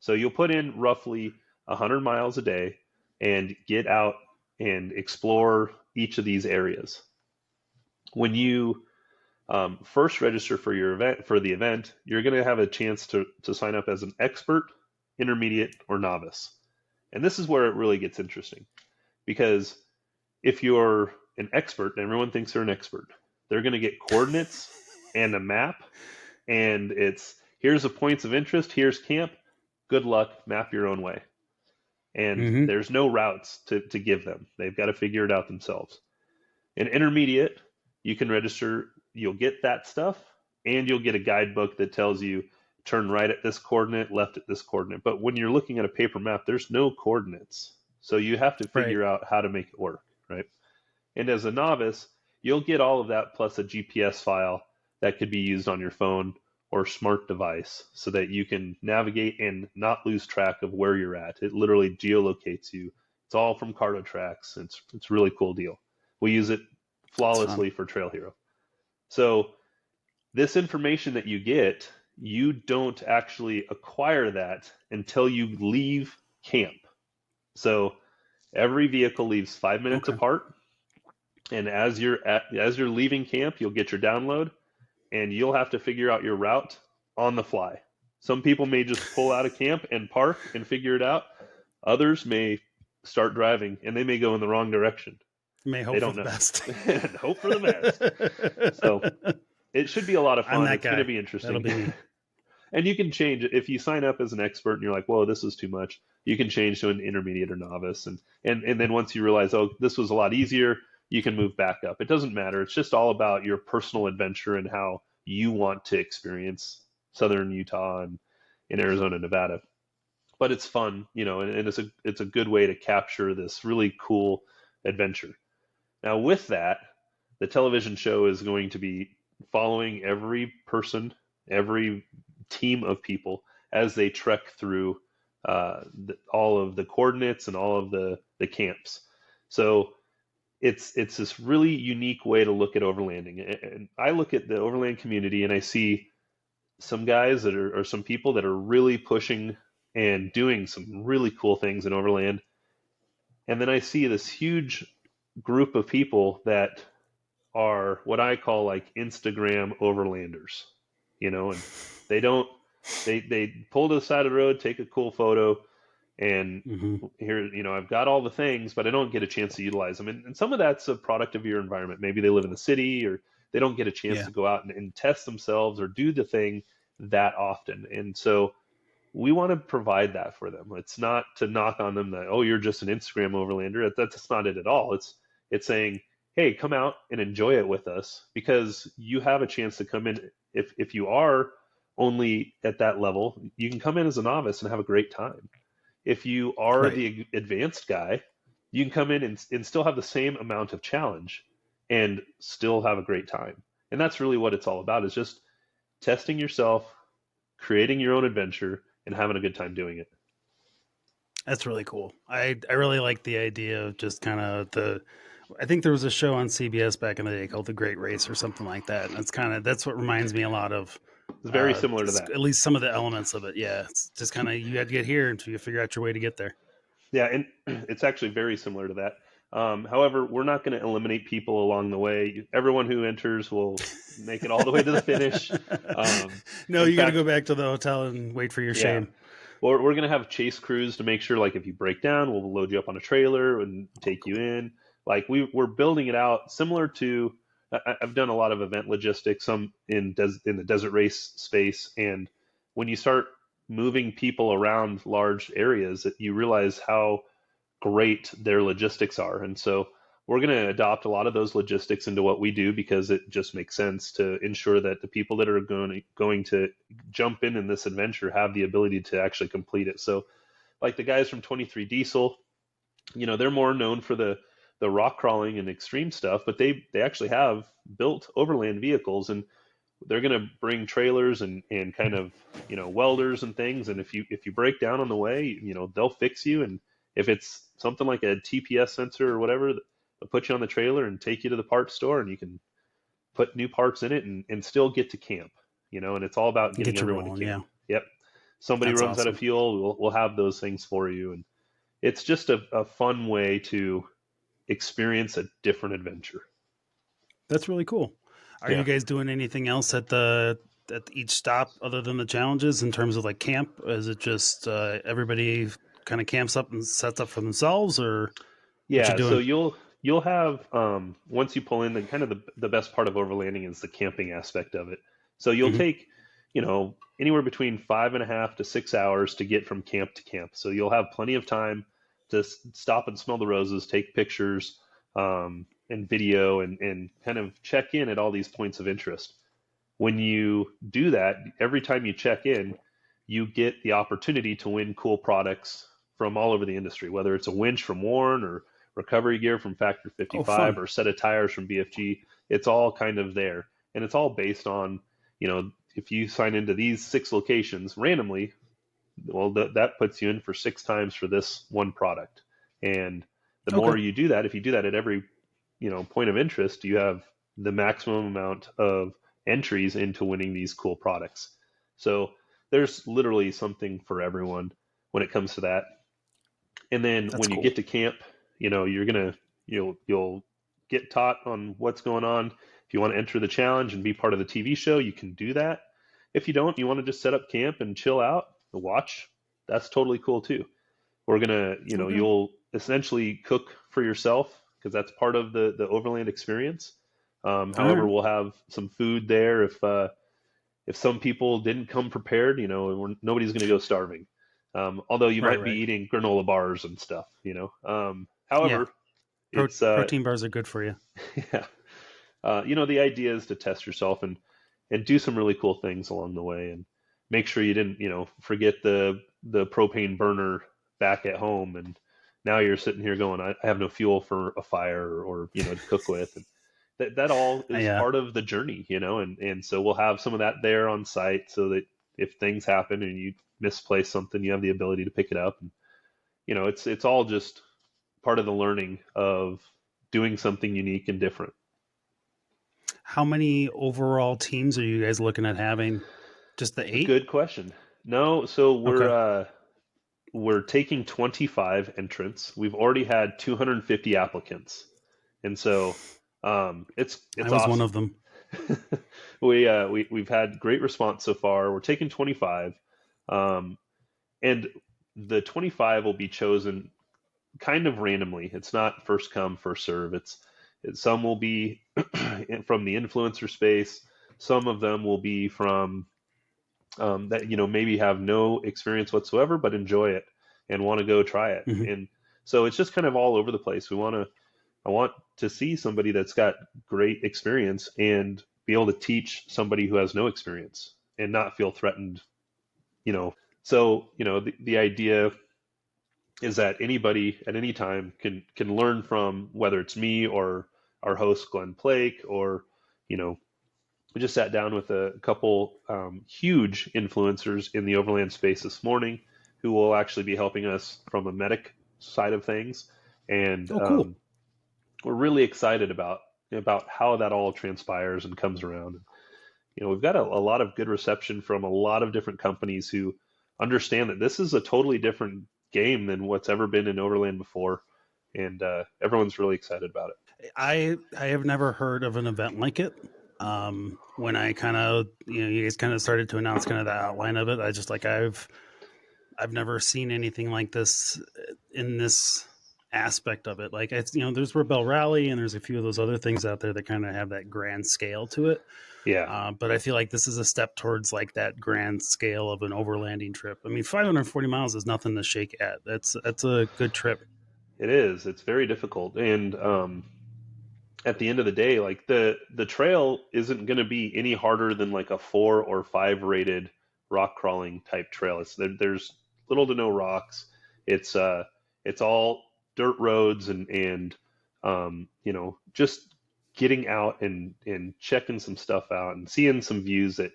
So you'll put in roughly 100 miles a day and get out and explore each of these areas. When you first register for the event, you're going to have a chance to sign up as an expert, intermediate, or novice. And this is where it really gets interesting, because if you're an expert, and everyone thinks they're an expert, they're going to get coordinates and a map, and here's the points of interest, here's camp, good luck, map your own way. And Mm-hmm. there's no routes to give them. They've got to figure it out themselves. An intermediate, you can register, you'll get that stuff, and you'll get a guidebook that tells you turn right at this coordinate, left at this coordinate. But when you're looking at a paper map, there's no coordinates. So you have to Right. figure out how to make it work, right? And as a novice, you'll get all of that plus a GPS file that could be used on your phone or smart device so that you can navigate and not lose track of where you're at. It literally geolocates you. It's all from Cartotrax. It's a really cool deal. We use it flawlessly for Trail Hero. So this information that you get, you don't actually acquire that until you leave camp. So every vehicle leaves 5 minutes Okay. apart, and as you're leaving camp, you'll get your download, and you'll have to figure out your route on the fly. Some people may just pull out of camp and park and figure it out. Others may start driving, and they may go in the wrong direction. May They hope for don't the know. best. And hope for the best. So it should be a lot of I'm fun. that It's going to guy. be That'll interesting. be me. And you can change it if you sign up as an expert and you're like, whoa, this is too much. You can change to an intermediate or novice, and then once you realize, oh, this was a lot easier, you can move back up. It doesn't matter. It's just all about your personal adventure and how you want to experience southern Utah and in Arizona, Nevada. But it's fun, and it's a good way to capture this really cool adventure. Now, with that, the television show is going to be following every person, every team of people as they trek through all of the coordinates and all of the camps. So it's this really unique way to look at overlanding. And I look at the overland community and I see some guys that are, or some people that are really pushing and doing some really cool things in overland. And then I see this huge group of people that are what I call like Instagram overlanders, and they don't they pull to the side of the road, take a cool photo, and Hmm. here, I've got all the things, but I don't get a chance to utilize them. And some of that's a product of your environment. Maybe they live in the city or they don't get a chance Yeah. to go out and test themselves or do the thing that often. And so we want to provide that for them. It's not to knock on them that, oh, you're just an Instagram overlander. That's not it at all. It's saying, hey, come out and enjoy it with us, because you have a chance to come in. If you are only at that level, you can come in as a novice and have a great time. If you are Right. the advanced guy, you can come in and still have the same amount of challenge and still have a great time. And that's really what it's all about, is just testing yourself, creating your own adventure, and having a good time doing it. That's really cool. I really like the idea of just kind of I think there was a show on CBS back in the day called The Great Race or something like that. And that's what reminds me a lot of It's very similar to that. at least some of the elements of it. Yeah. It's just kind of, you had to get here until you figure out your way to get there. Yeah, and it's actually very similar to that. However, we're not going to eliminate people along the way. Everyone who enters will make it all the way to the finish. No, In you got to fact, go back to the hotel and wait for your yeah, shame. we're going to have chase crews to make sure, like, if you break down, we'll load you up on a trailer and take you in. Like, we're building it out similar to. I've done a lot of event logistics, some in the desert race space, and when you start moving people around large areas, that you realize how great their logistics are. And so we're going to adopt a lot of those logistics into what we do, because it just makes sense to ensure that the people that are going to jump in this adventure have the ability to actually complete it. So like the guys from 23 Diesel, they're more known for the rock crawling and extreme stuff, but they actually have built overland vehicles, and they're going to bring trailers and kind of welders and things. And if you break down on the way, they'll fix you. And if it's something like a TPS sensor or whatever, they'll put you on the trailer and take you to the parts store, and you can put new parts in it and still get to camp. And it's all about getting Get you everyone to rolling. Yeah. camp. Yep. Somebody That's runs out of awesome. fuel, we'll have those things for you. And it's just a fun way to experience a different adventure. That's really cool. Are Yeah. you guys doing anything else at each stop other than the challenges in terms of like camp? Is it just everybody kind of camps up and sets up for themselves, or what you Yeah, so doing? you'll have once you pull in, the kind of the best part of overlanding is the camping aspect of it. So you'll Hmm. take, anywhere between 5.5 to 6 hours to get from camp to camp. So you'll have plenty of time to stop and smell the roses, take pictures, and video, and kind of check in at all these points of interest. When you do that, every time you check in, you get the opportunity to win cool products from all over the industry, whether it's a winch from Warren or recovery gear from Factor Oh, 55 fun. or a set of tires from BFG. It's all kind of there. And it's all based on, if you sign into these 6 locations randomly, well, that puts you in for 6 times for this one product. And the Okay. more you do that, if you do that at every, point of interest, you have the maximum amount of entries into winning these cool products. So there's literally something for everyone when it comes to that. And then That's when you cool. get to camp, you'll get taught on what's going on. If you want to enter the challenge and be part of the TV show, you can do that. If you don't, you want to just set up camp and chill out and watch, that's totally cool too. We're gonna, Okay. you'll essentially cook for yourself because that's part of the overland experience. All However, right. we'll have some food there if some people didn't come prepared, nobody's going to go starving. Although you Right. might be Right. eating granola bars and stuff. Yeah. However, it's Protein bars are good for you. yeah, the idea is to test yourself and do some really cool things along the way, and make sure you didn't, forget the propane burner back at home, and now you're sitting here going, I have no fuel for a fire or to cook with, and that all is Yeah. part of the journey. And so we'll have some of that there on site so that if things happen and you misplace something, you have the ability to pick it up, and it's all just part of the learning of doing something unique and different. How many overall teams are you guys looking at having? Just the 8? Good question. No, so Okay. we're taking 25 entrants. We've already had 250 applicants, and so I it's was one awesome. of them. We've had great response so far. We're taking 25, um, and the 25 will be chosen kind of randomly. It's not first come first serve. Some will be from the influencer space. Some of them will be from that maybe have no experience whatsoever but enjoy it and want to go try it. Hmm. And so it's just kind of all over the place. I want to see somebody that's got great experience and be able to teach somebody who has no experience and not feel threatened. You know, the idea is that anybody at any time can learn from, whether it's me or our host Glenn Blake, or you know we just sat down with a couple huge influencers in the overland space this morning who will actually be helping us from a medic side of things, and Oh, cool. we're really excited about how that all transpires and comes around. We've got a lot of good reception from a lot of different companies who understand that this is a totally different game than what's ever been in overland before, and everyone's really excited about it. I have never heard of an event like it. When I kind of, you guys kind of started to announce kind of the outline of it, I just like I've never seen anything like this in this aspect of it. Like it's, there's Rebel Rally and there's a few of those other things out there that kind of have that grand scale to it. Yeah, But I feel like this is a step towards like that grand scale of an overlanding trip. I mean, 540 miles is nothing to shake at. That's a good trip. it is. It's very difficult, and at the end of the day, like the trail isn't going to be any harder than like a 4 or 5 rated rock crawling type trail. There's little to no rocks. It's all dirt roads, and just getting out and checking some stuff out and seeing some views that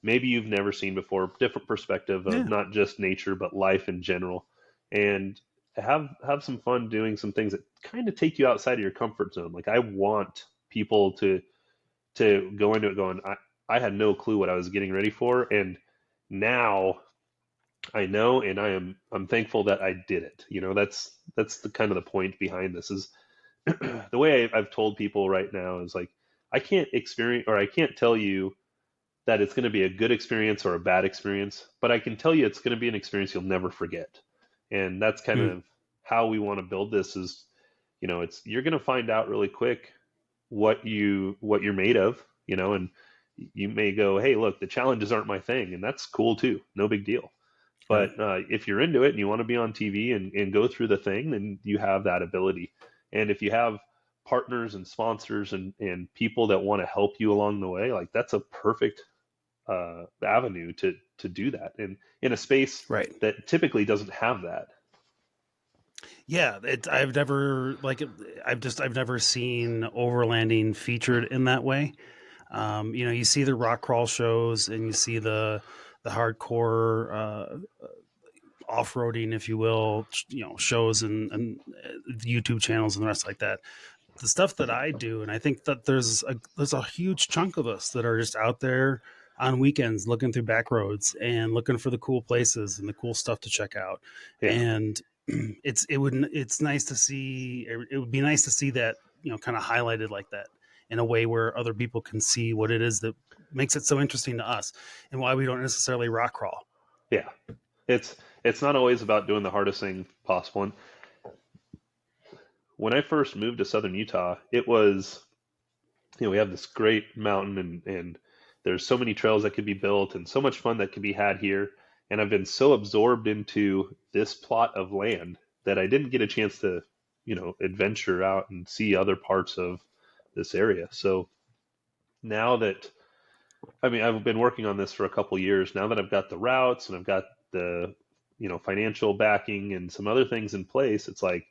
maybe you've never seen before, different perspective of Yeah. not just nature but life in general, and have some fun doing some things that kind of take you outside of your comfort zone. Like I want people to go into it going, I had no clue what I was getting ready for, and now I know, and I'm thankful that I did it. That's the kind of the point behind this is the way I've told people right now is like I can't experience or I can't tell you that it's going to be a good experience or a bad experience, but I can tell you it's going to be an experience you'll never forget. And that's kind Hmm. of how we want to build this is, it's you're going to find out really quick what you're made of, and you may go, hey, look, the challenges aren't my thing, and that's cool too, no big deal. Right. But if you're into it and you want to be on TV and go through the thing, then you have that ability. And if you have partners and sponsors and people that want to help you along the way, like that's a perfect avenue to do that in a space Right. that typically doesn't have that. Yeah, I've never I've never seen overlanding featured in that way. You see the rock crawl shows and you see the hardcore off roading, if you will, shows and YouTube channels and the rest like that. the stuff that I do, and I think that there's a huge chunk of us that are just out there on weekends looking through back roads and looking for the cool places and the cool stuff to check out. Yeah. And it's nice to see. It would be nice to see that, kind of highlighted like that in a way where other people can see what it is that makes it so interesting to us and why we don't necessarily rock crawl. Yeah. It's not always about doing the hardest thing possible. And when I first moved to southern Utah, it was, we have this great mountain, and there's so many trails that could be built and so much fun that could be had here. And I've been so absorbed into this plot of land that I didn't get a chance to, adventure out and see other parts of this area. So now that, I've been working on this for a couple years. Now that I've got the routes and I've got the, financial backing and some other things in place, it's like,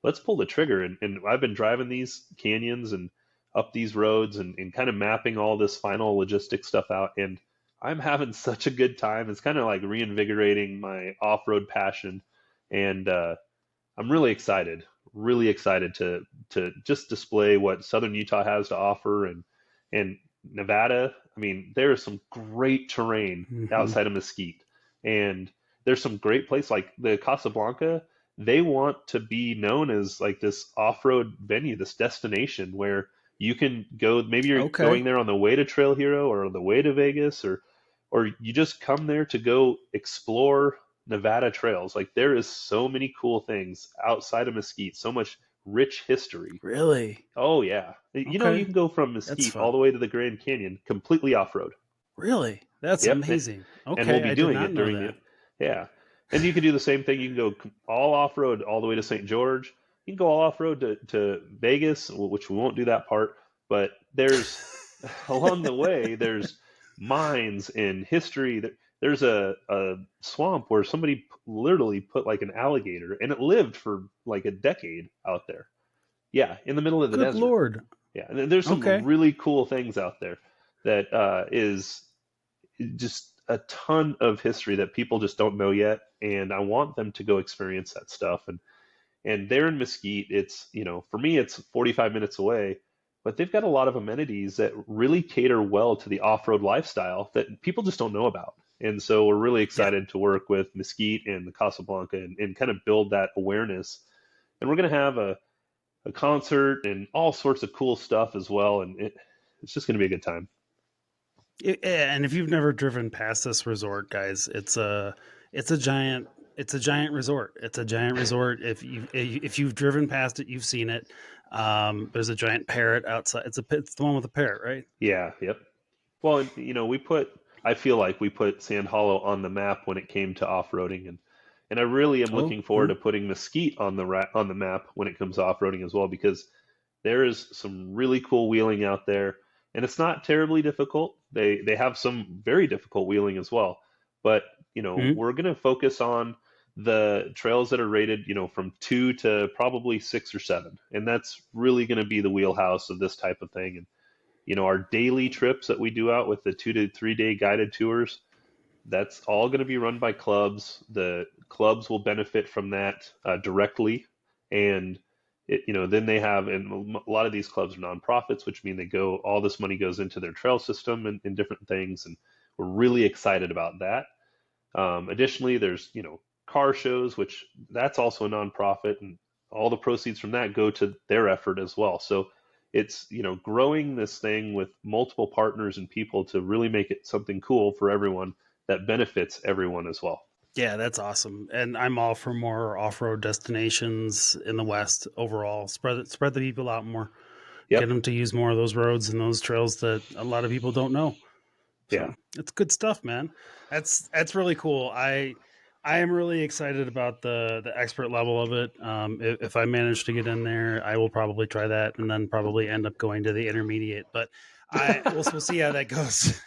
let's pull the trigger. And I've been driving these canyons and up these roads, and kind of mapping all this final logistics stuff out. And I'm having such a good time. It's kind of like reinvigorating my off-road passion. And I'm really excited to just display what Southern Utah has to offer, and Nevada. There is some great terrain Mm-hmm. outside of Mesquite, and there's some great places like the Casablanca. They want to be known as like this off-road venue, this destination where you can go. Maybe you're Okay. going there on the way to Trail Hero or on the way to Vegas, or you just come there to go explore Nevada trails. Like there is so many cool things outside of Mesquite, so much rich history. Really? Oh yeah. You Okay. can go from That's Mesquite all fun. the way to the Grand Canyon completely off-road. Really? That's Yep. amazing. And we'll Okay. be I did doing not it know during that. yeah. And you can do the same thing. You can go all off-road all the way to St. George. You can go all off-road to Vegas, which we won't do that part, but there's along the way, there's mines and history. There's a swamp where somebody literally put like an alligator, and it lived for like a decade out there. Yeah, in the middle of the Good desert. Lord. Yeah, and then there's some Okay. really cool things out there that is just a ton of history that people just don't know yet, and I want them to go experience that stuff. And there in Mesquite, it's, for me, it's 45 minutes away, but they've got a lot of amenities that really cater well to the off-road lifestyle that people just don't know about. And so we're really Yeah. excited to work with Mesquite and the Casablanca, and kind of build that awareness. And we're going to have a concert and all sorts of cool stuff as well. And it's just going to be a good time. And if you've never driven past this resort, guys, it's a giant it's a giant resort. It's a giant resort. If you've driven past it, you've seen it. There's a giant parrot outside. It's the one with the parrot, right? Yeah, yep. Well, and, I feel like we put Sand Hollow on the map when it came to off-roading, and I really am Oh, looking forward to putting Mesquite on on the map when it comes to off-roading as well, because there is some really cool wheeling out there, and it's not terribly difficult. They have some very difficult wheeling as well, but mm-hmm. we're going to focus on the trails that are rated, from 2 to probably 6 or 7, and that's really going to be the wheelhouse of this type of thing. And our daily trips that we do out with the 2 to 3 day guided tours, that's all going to be run by clubs. The clubs will benefit from that directly, and then they have, and a lot of these clubs are nonprofits, which mean all this money goes into their trail system and different things, and we're really excited about that. Additionally, there's car shows, which that's also a nonprofit, and all the proceeds from that go to their effort as well. So it's growing this thing with multiple partners and people to really make it something cool for everyone that benefits everyone as well. Yeah, that's awesome. And I'm all for more off-road destinations in the West overall. Spread the people out more. Get Yep. them to use more of those roads and those trails that a lot of people don't know. Yeah. So it's good stuff, man. That's really cool. I am really excited about the expert level of it. If I manage to get in there, I will probably try that, and then probably end up going to the intermediate. But we'll see how that goes.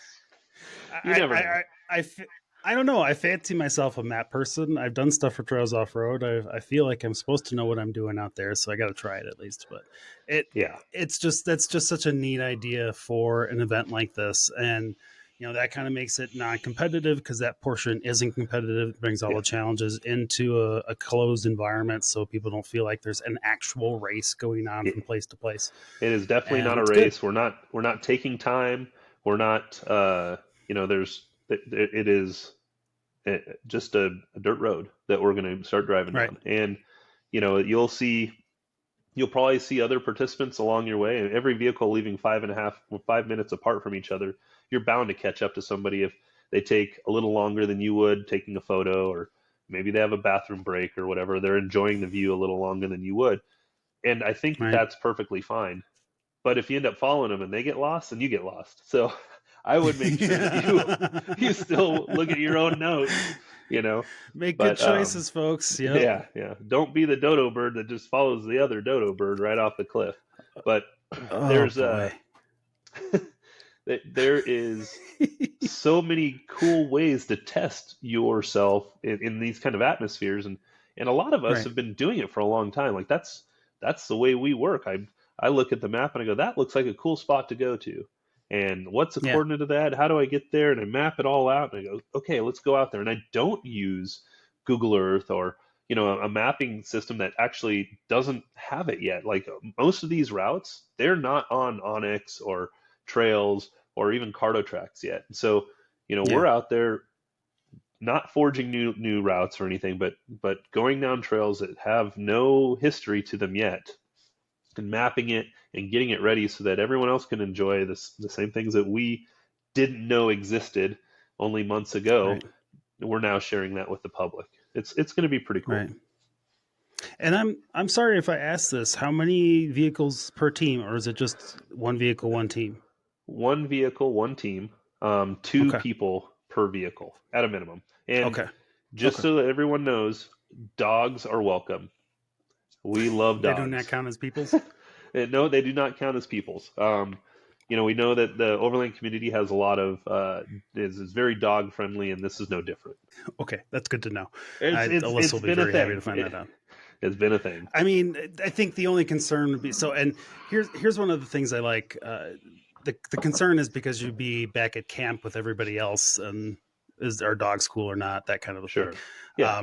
You I never I know. I, I, f- I don't know. I fancy myself a map person. I've done stuff for trails off road. I feel like I'm supposed to know what I'm doing out there, so I got to try it at least. But it Yeah. it's just that's just such a neat idea for an event like this, and that kind of makes it non-competitive because that portion isn't competitive. It brings all Yeah. the challenges into a closed environment, so people don't feel like there's an actual race going on from It, place to place, it is definitely and not a it's good. race. We're not taking time. We're not. It is just a dirt road that we're going to start driving Right. down, and you'll probably see other participants along your way, and every vehicle leaving 5 minutes apart from each other, you're bound to catch up to somebody if they take a little longer than you would taking a photo, or maybe they have a bathroom break or whatever. They're enjoying the view a little longer than you would. And I think that Right. that's perfectly fine. But if you end up following them and they get lost, then you get lost. So I would make sure that you still look at your own notes, you know. Make good But choices, folks. Yep. yeah. Don't be the dodo bird that just follows the other dodo bird right off the cliff. But Oh there's boy. there is so many cool ways to test yourself in these kind of atmospheres, and a lot of us Right. have been doing it for a long time. Like that's the way we work. I look at the map and I go, that looks like a cool spot to go to. And what's the Yeah. coordinate of that? How do I get there? And I map it all out and I go, okay, let's go out there. And I don't use Google Earth or a mapping system that actually doesn't have it yet. Like most of these routes, they're not on Onyx or Trails or even Cardo Tracks yet. So, Yeah. we're out there not forging new routes or anything, but going down trails that have no history to them yet, and mapping it and getting it ready so that everyone else can enjoy the same things that we didn't know existed only months ago. Right. We're now sharing that with the public. It's going to be pretty cool. Right. And I'm sorry if I asked this. How many vehicles per team, or is it just one vehicle, one team? One vehicle, one team, two Okay. people per vehicle at a minimum. And Okay. just so that everyone knows, dogs are welcome. We love They dogs. do not count as peoples. No, they do not count as peoples. We know that the overland community has a lot of is very dog friendly, and this is no different. Okay, that's good to know. It's Alyssa will be been a very happy thing. to find that out. It's been a thing. I mean, I think the only concern would be and here's one of the things I like. The concern is because you'd be back at camp with everybody else, and is our dogs cool or not? That kind of a Sure. thing. Yeah.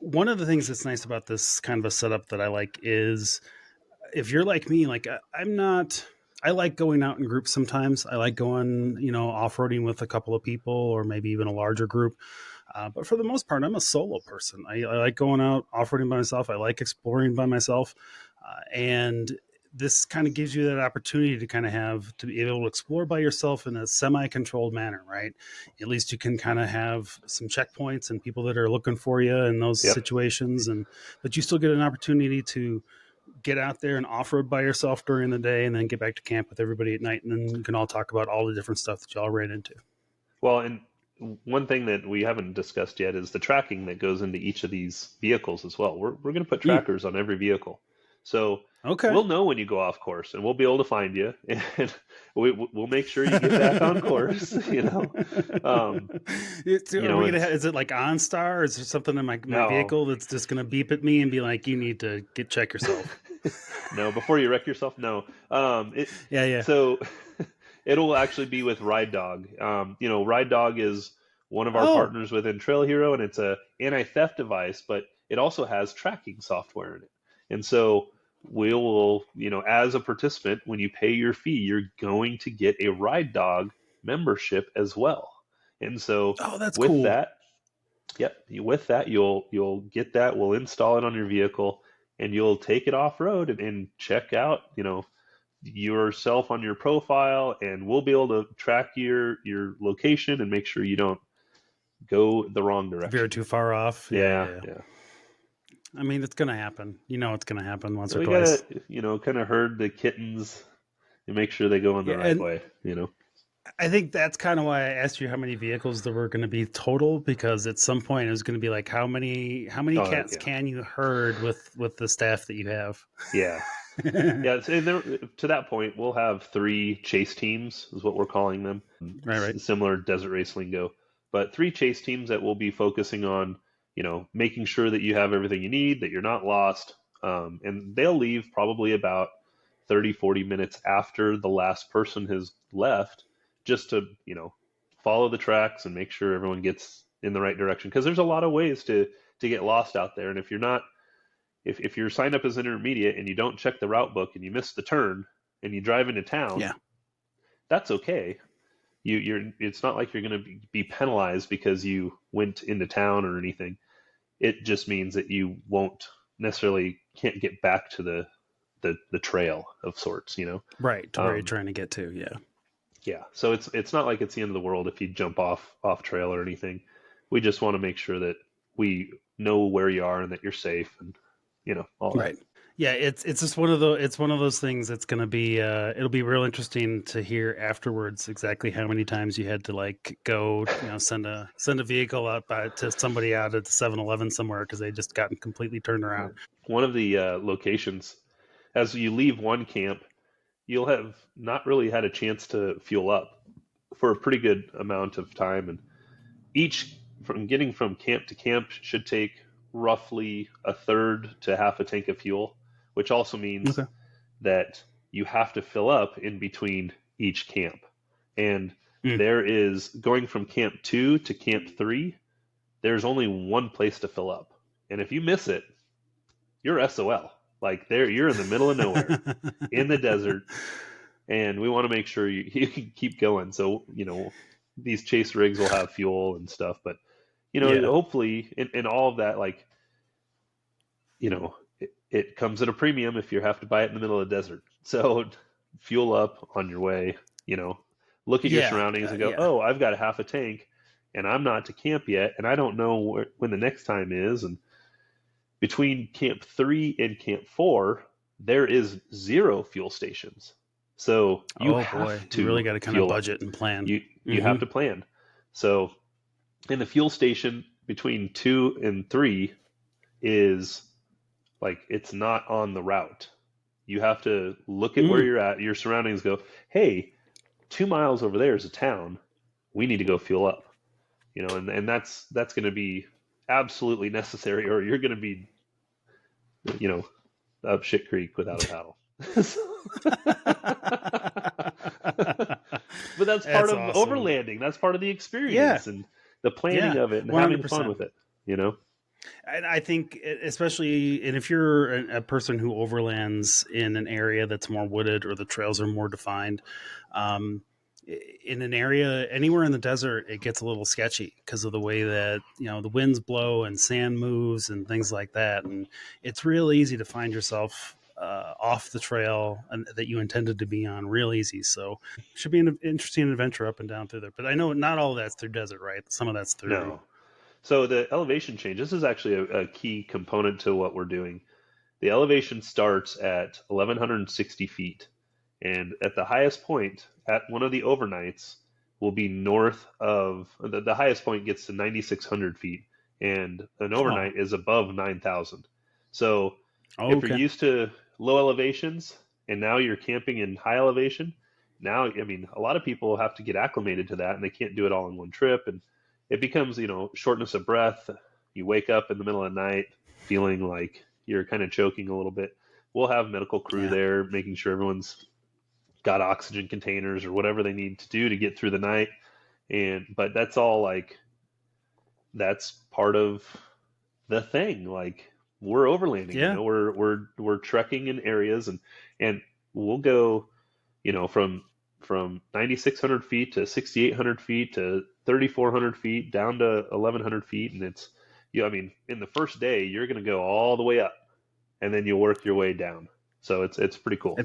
One of the things that's nice about this kind of a setup that I like is if you're like me, like I'm not. I like going out in groups sometimes. I like going, off-roading with a couple of people or maybe even a larger group. But for the most part, I'm a solo person. I like going out off-roading by myself. I like exploring by myself. And this kind of gives you that opportunity to be able to explore by yourself in a semi-controlled manner, right? At least you can kind of have some checkpoints and people that are looking for you in those Yep. situations. But you still get an opportunity to get out there and off-road by yourself during the day and then get back to camp with everybody at night. And then you can all talk about all the different stuff that y'all ran into. Well, and one thing that we haven't discussed yet is the tracking that goes into each of these vehicles as well. We're going to put trackers on every vehicle. So Okay. we'll know when you go off course, and we'll be able to find you, and we'll make sure you get back on course. Is it like OnStar? Is there something in my No. vehicle that's just going to beep at me and be like, you need to check yourself? No, before you wreck yourself. No. Yeah. So it'll actually be with Ride Dog. Ride Dog is one of our partners within Trail Hero, and it's a anti-theft device, but it also has tracking software in it. And so we will, as a participant, when you pay your fee, you're going to get a Ride Dog membership as well. And so that's with cool. with that, you'll get that. We'll install it on your vehicle, and you'll take it off road and check out, yourself on your profile, and we'll be able to track your location and make sure you don't go the wrong direction. Veer too far off. Yeah. I mean, it's going to happen. It's going to happen once So or we twice. gotta, kind of herd the kittens and make sure they go in the right way. I think that's kind of why I asked you how many vehicles there were going to be total, because at some point it was going to be like, how many cats can you herd with the staff that you have? Yeah. Yeah. And there, to that point, we'll have 3 chase teams, is what we're calling them. Right. Similar desert race lingo, but 3 chase teams that will be focusing on, making sure that you have everything you need, that you're not lost. And they'll leave probably about 30, 40 minutes after the last person has left, just to, follow the tracks and make sure everyone gets in the right direction, because there's a lot of ways to get lost out there. And if you're not, if you're signed up as an intermediate and you don't check the route book and you miss the turn and you drive into town, Yeah. that's okay. You're it's not like you're going to be penalized because you went into town or anything. It just means that you won't necessarily can't get back to the trail of sorts, you know. Right, to where you're trying to get to. Yeah. Yeah. So it's not like it's the end of the world if you jump off trail or anything. We just want to make sure that we know where you are and that you're safe, and all that. Right. Yeah, it's just one of those things that's going to be it'll be real interesting to hear afterwards exactly how many times you had to like go, send a vehicle up to somebody out at the 7-Eleven somewhere because they just gotten completely turned around. One of the locations, as you leave one camp, you'll have not really had a chance to fuel up for a pretty good amount of time, and getting from camp to camp should take roughly a third to half a tank of fuel, which also means that you have to fill up in between each camp. And there is, going from camp 2 to camp 3, there's only one place to fill up. And if you miss it, you're SOL. Like you're in the middle of nowhere in the desert, and we want to make sure you can keep going. So, these chase rigs will have fuel and stuff, but hopefully in all of that, like, it comes at a premium if you have to buy it in the middle of the desert. So fuel up on your way, look at your surroundings and go, oh, I've got a half a tank and I'm not to camp yet, and I don't know when the next time is. And between camp 3 and camp 4, there is 0 fuel stations. So you really got to kind of budget and plan. You have to plan. So in the fuel station between 2 and 3 is like, it's not on the route. You have to look at where you're at, your surroundings, go, hey, 2 miles over there is a town. We need to go fuel up. And that's going to be absolutely necessary, or you're going to be, up shit creek without a paddle. But that's part of awesome. Overlanding. That's part of the experience and the planning of it and 100%. Having fun with it, And I think, especially, and if you're a person who overlands in an area that's more wooded or the trails are more defined, in an area anywhere in the desert, it gets a little sketchy because of the way that the winds blow and sand moves and things like that, and it's real easy to find yourself off the trail and that you intended to be on real easy. So it should be an interesting adventure up and down through there. But I know not all of that's through desert, right? Some of that's through. No. So the elevation change, this is actually a key component to what we're doing. The elevation starts at 1,160 feet. And at the highest point, at one of the overnights, will be north of, the highest point gets to 9,600 feet. And an overnight is above 9,000. So if you're used to low elevations and now you're camping in high elevation, now, a lot of people have to get acclimated to that, and they can't do it all in one trip. And it becomes, shortness of breath. You wake up in the middle of the night feeling like you're kind of choking a little bit. We'll have medical crew there making sure everyone's got oxygen containers or whatever they need to do to get through the night. But that's all that's part of the thing. Like, we're overlanding, we're trekking in areas, and we'll go, from 9,600 feet to 6,800 feet to 3,400 feet down to 1,100 feet. And it's, in the first day, you're going to go all the way up and then you'll work your way down. So it's pretty cool.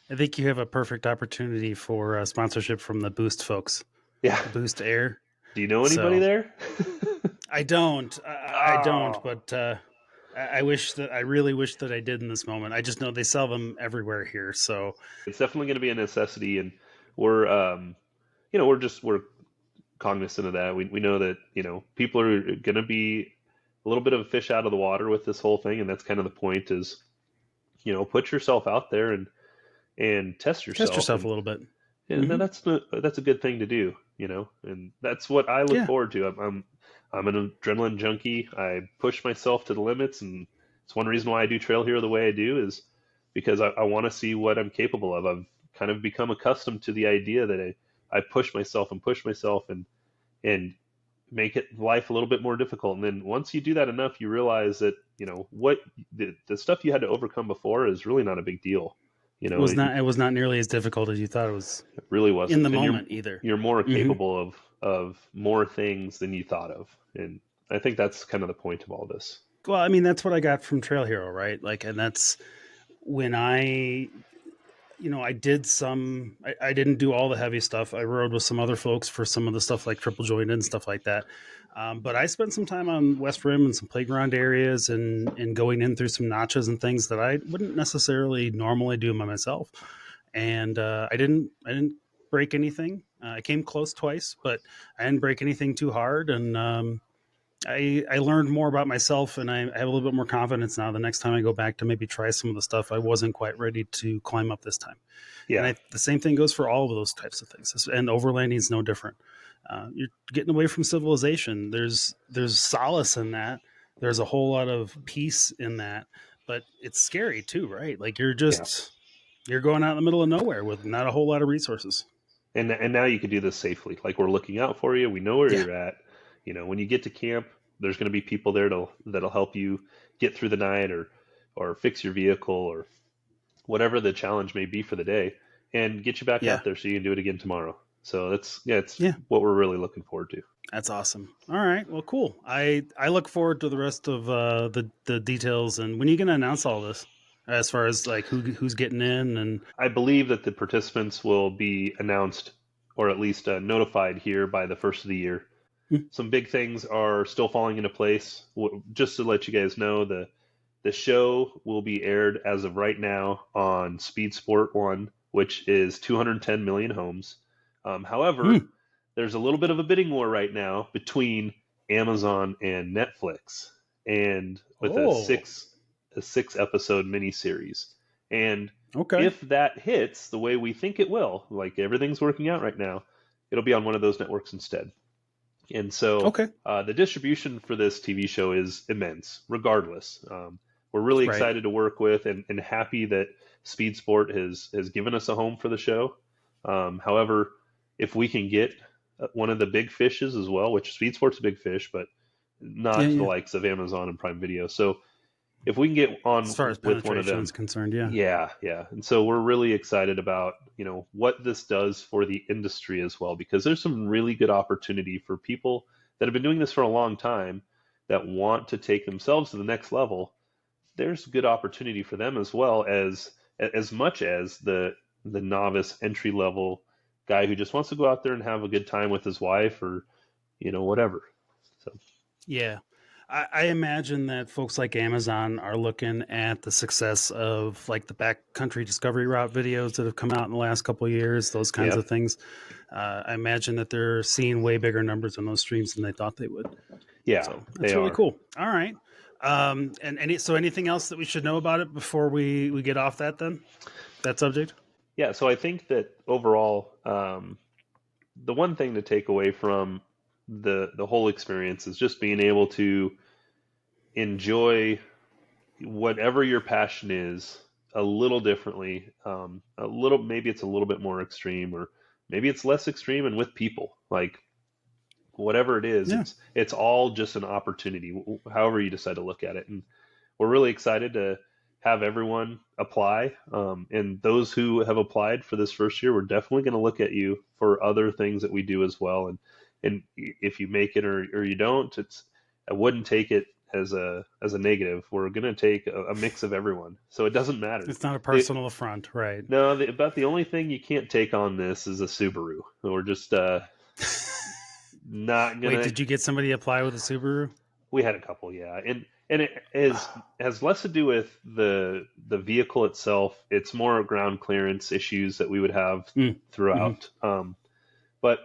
I think you have a perfect opportunity for sponsorship from the Boost folks. Yeah. Boost Air. Do you know anybody there? I don't. I don't, but I really wish that I did in this moment. I just know they sell them everywhere here. So it's definitely going to be a necessity. And we're, we're cognizant of that. We know that, people are going to be a little bit of a fish out of the water with this whole thing. And that's kind of the point is, put yourself out there and test yourself. Test yourself a little bit. And that's a good thing to do, and that's what I look forward to. I'm an adrenaline junkie. I push myself to the limits, and it's one reason why I do Trail Hero the way I do, is because I want to see what I'm capable of. I've kind of become accustomed to the idea that I push myself and make it life a little bit more difficult. And then once you do that enough, you realize that, what the stuff you had to overcome before is really not a big deal. It was not nearly as difficult as you thought it was It really in wasn't. the And moment either. you're more Hmm. capable of more things than you thought of. And I think that's kind of the point of all this. Well, I mean, that's what I got from Trail Hero, right? Like, and that's when I did I didn't do all the heavy stuff. I rode with some other folks for some of the stuff like triple jointed and stuff like that. But I spent some time on West Rim and some playground areas and going in through some notches and things that I wouldn't necessarily normally do by myself. And I didn't break anything. I came close twice, but I didn't break anything too hard. And I learned more about myself, and I have a little bit more confidence now. The next time I go back to maybe try some of the stuff, I wasn't quite ready to climb up this time. And Yeah, the same thing goes for all of those types of things. And overlanding is no different. You're getting away from civilization. There's solace in that. There's a whole lot of peace in that, but it's scary too, right? Like yeah. you're going out in the middle of nowhere with not a whole lot of resources. And now you can do this safely. Like, we're looking out for you. We know where Yeah, you're at. When you get to camp, there's going to be people there that'll help you get through the night, or fix your vehicle, or whatever the challenge may be for the day, and get you back yeah, out there so you can do it again tomorrow. So it's yeah. what we're really looking forward to. That's awesome. All right. Well, cool. I look forward to the rest of the details. And when are you going to announce all this, as far as like who's getting in and I believe that the participants will be announced, or at least notified here by the first of the year. Hmm. Some big things are still falling into place. Just to let you guys know, the show will be aired as of right now on Speed Sport 1, which is 210 million homes. However, Hmm. there's a little bit of a bidding war right now between Amazon and Netflix, and with Oh, a six episode miniseries. And okay, if that hits the way we think it will, like everything's working out right now, it'll be on one of those networks instead. And so okay, the distribution for this TV show is immense, regardless. We're really right, excited to work with, and happy that Speed Sport has given us a home for the show. However, if we can get one of the big fishes as well, which Speed Sport's a big fish, but yeah, not to the yeah. likes of Amazon and Prime Video. So if we can get As on far as with one of penetration them, is concerned, yeah, yeah, yeah. And so we're really excited about, what this does for the industry as well, because there's some really good opportunity for people that have been doing this for a long time that want to take themselves to the next level. There's good opportunity for them, as much as the novice entry level guy who just wants to go out there and have a good time with his wife, or whatever. So yeah. I imagine that folks like Amazon are looking at the success of like the backcountry discovery route videos that have come out in the last couple of years, those kinds yeah, of things. I imagine that they're seeing way bigger numbers on those streams than they thought they would. yeah, So they that's really are. cool. All right. And anything else that we should know about it before we get off that subject? Yeah, so I think that overall, the one thing to take away from the whole experience is just being able to enjoy whatever your passion is a little differently. A little, maybe it's a little bit more extreme, or maybe it's less extreme, and with people. Like, whatever it is, Yeah. it's all just an opportunity, however you decide to look at it. And we're really excited to have everyone apply. And those who have applied for this first year, we're definitely going to look at you for other things that we do as well. And if you make it, or you don't, I wouldn't take it as a negative. We're going to take a mix of everyone, so it doesn't matter. It's not a The, personal affront, right? no, about the only thing you can't take on this is a Subaru. We're just not Wait, gonna. did you get somebody to apply with a Subaru? We had a couple, yeah, and it has less to do with the vehicle itself. It's more ground clearance issues that we would have Mm, hmm. throughout. But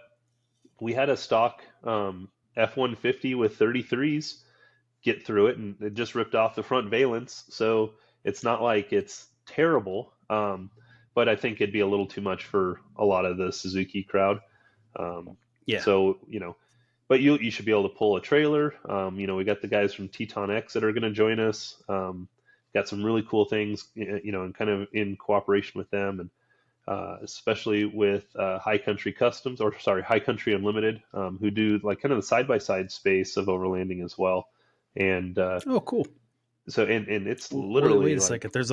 we had a stock F-150 with 33s get through it, and it just ripped off the front valence. So it's not like it's terrible, but I think it'd be a little too much for a lot of the Suzuki crowd. Um, Yeah. so but you should be able to pull a trailer. We got the guys from Teton X that are going to join us. Got some really cool things, and kind of in cooperation with them, and especially with High Country Customs, or sorry, High Country Unlimited, who do like kind of the side by side space of overlanding as well. And Oh, cool. so, and it's Wait literally a like, second. There's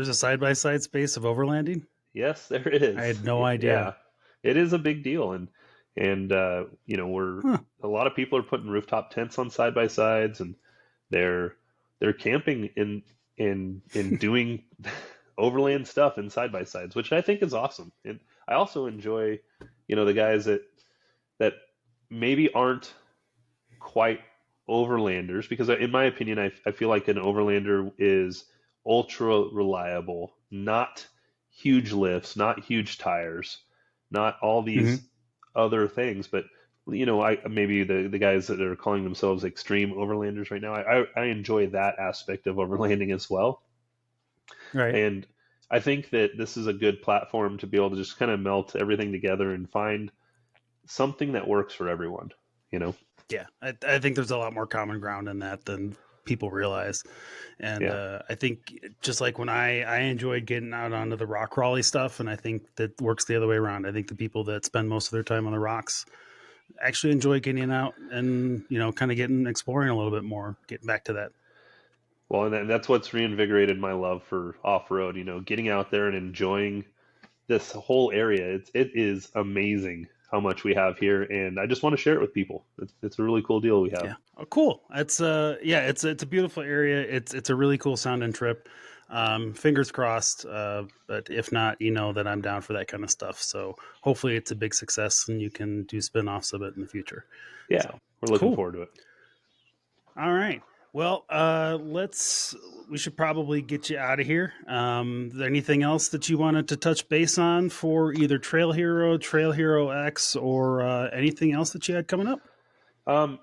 a side by side space of overlanding. yes, there I is. had no Yeah, idea. it is a big deal, and we're Huh. a lot of people are putting rooftop tents on side by sides, and they're they're camping in doing overland stuff in side by sides, which I think is awesome. And I also enjoy, the guys that maybe aren't quite overlanders, because in my opinion, I feel like an overlander is ultra reliable, not huge lifts, not huge tires, not all these Hmm. other things, but I maybe the guys that are calling themselves extreme overlanders right now, I enjoy that aspect of overlanding as well. Right. And I think that this is a good platform to be able to just kind of melt everything together and find something that works for everyone, you know? Yeah, I think there's a lot more common ground in that than people realize. And Yeah. I think just like when I enjoyed getting out onto the rock crawly stuff, and I think that works the other way around. I think the people that spend most of their time on the rocks actually enjoy getting out and, kind of getting exploring a little bit more, getting back to that. Well, and that's what's reinvigorated my love for off-road, getting out there and enjoying this whole area. It is amazing how much we have here, and I just want to share it with people. It's a really cool deal we have. Yeah. Oh, cool. It's yeah, it's a beautiful area. It's a really cool sounding trip. Fingers crossed. But if not, you know that I'm down for that kind of stuff. So hopefully it's a big success and you can do spin-offs of it in the future. Yeah, So we're looking cool. forward to it. All right. Well, we should probably get you out of here. Is there anything else that you wanted to touch base on for either Trail Hero, Trail Hero X, or anything else that you had coming up? Um,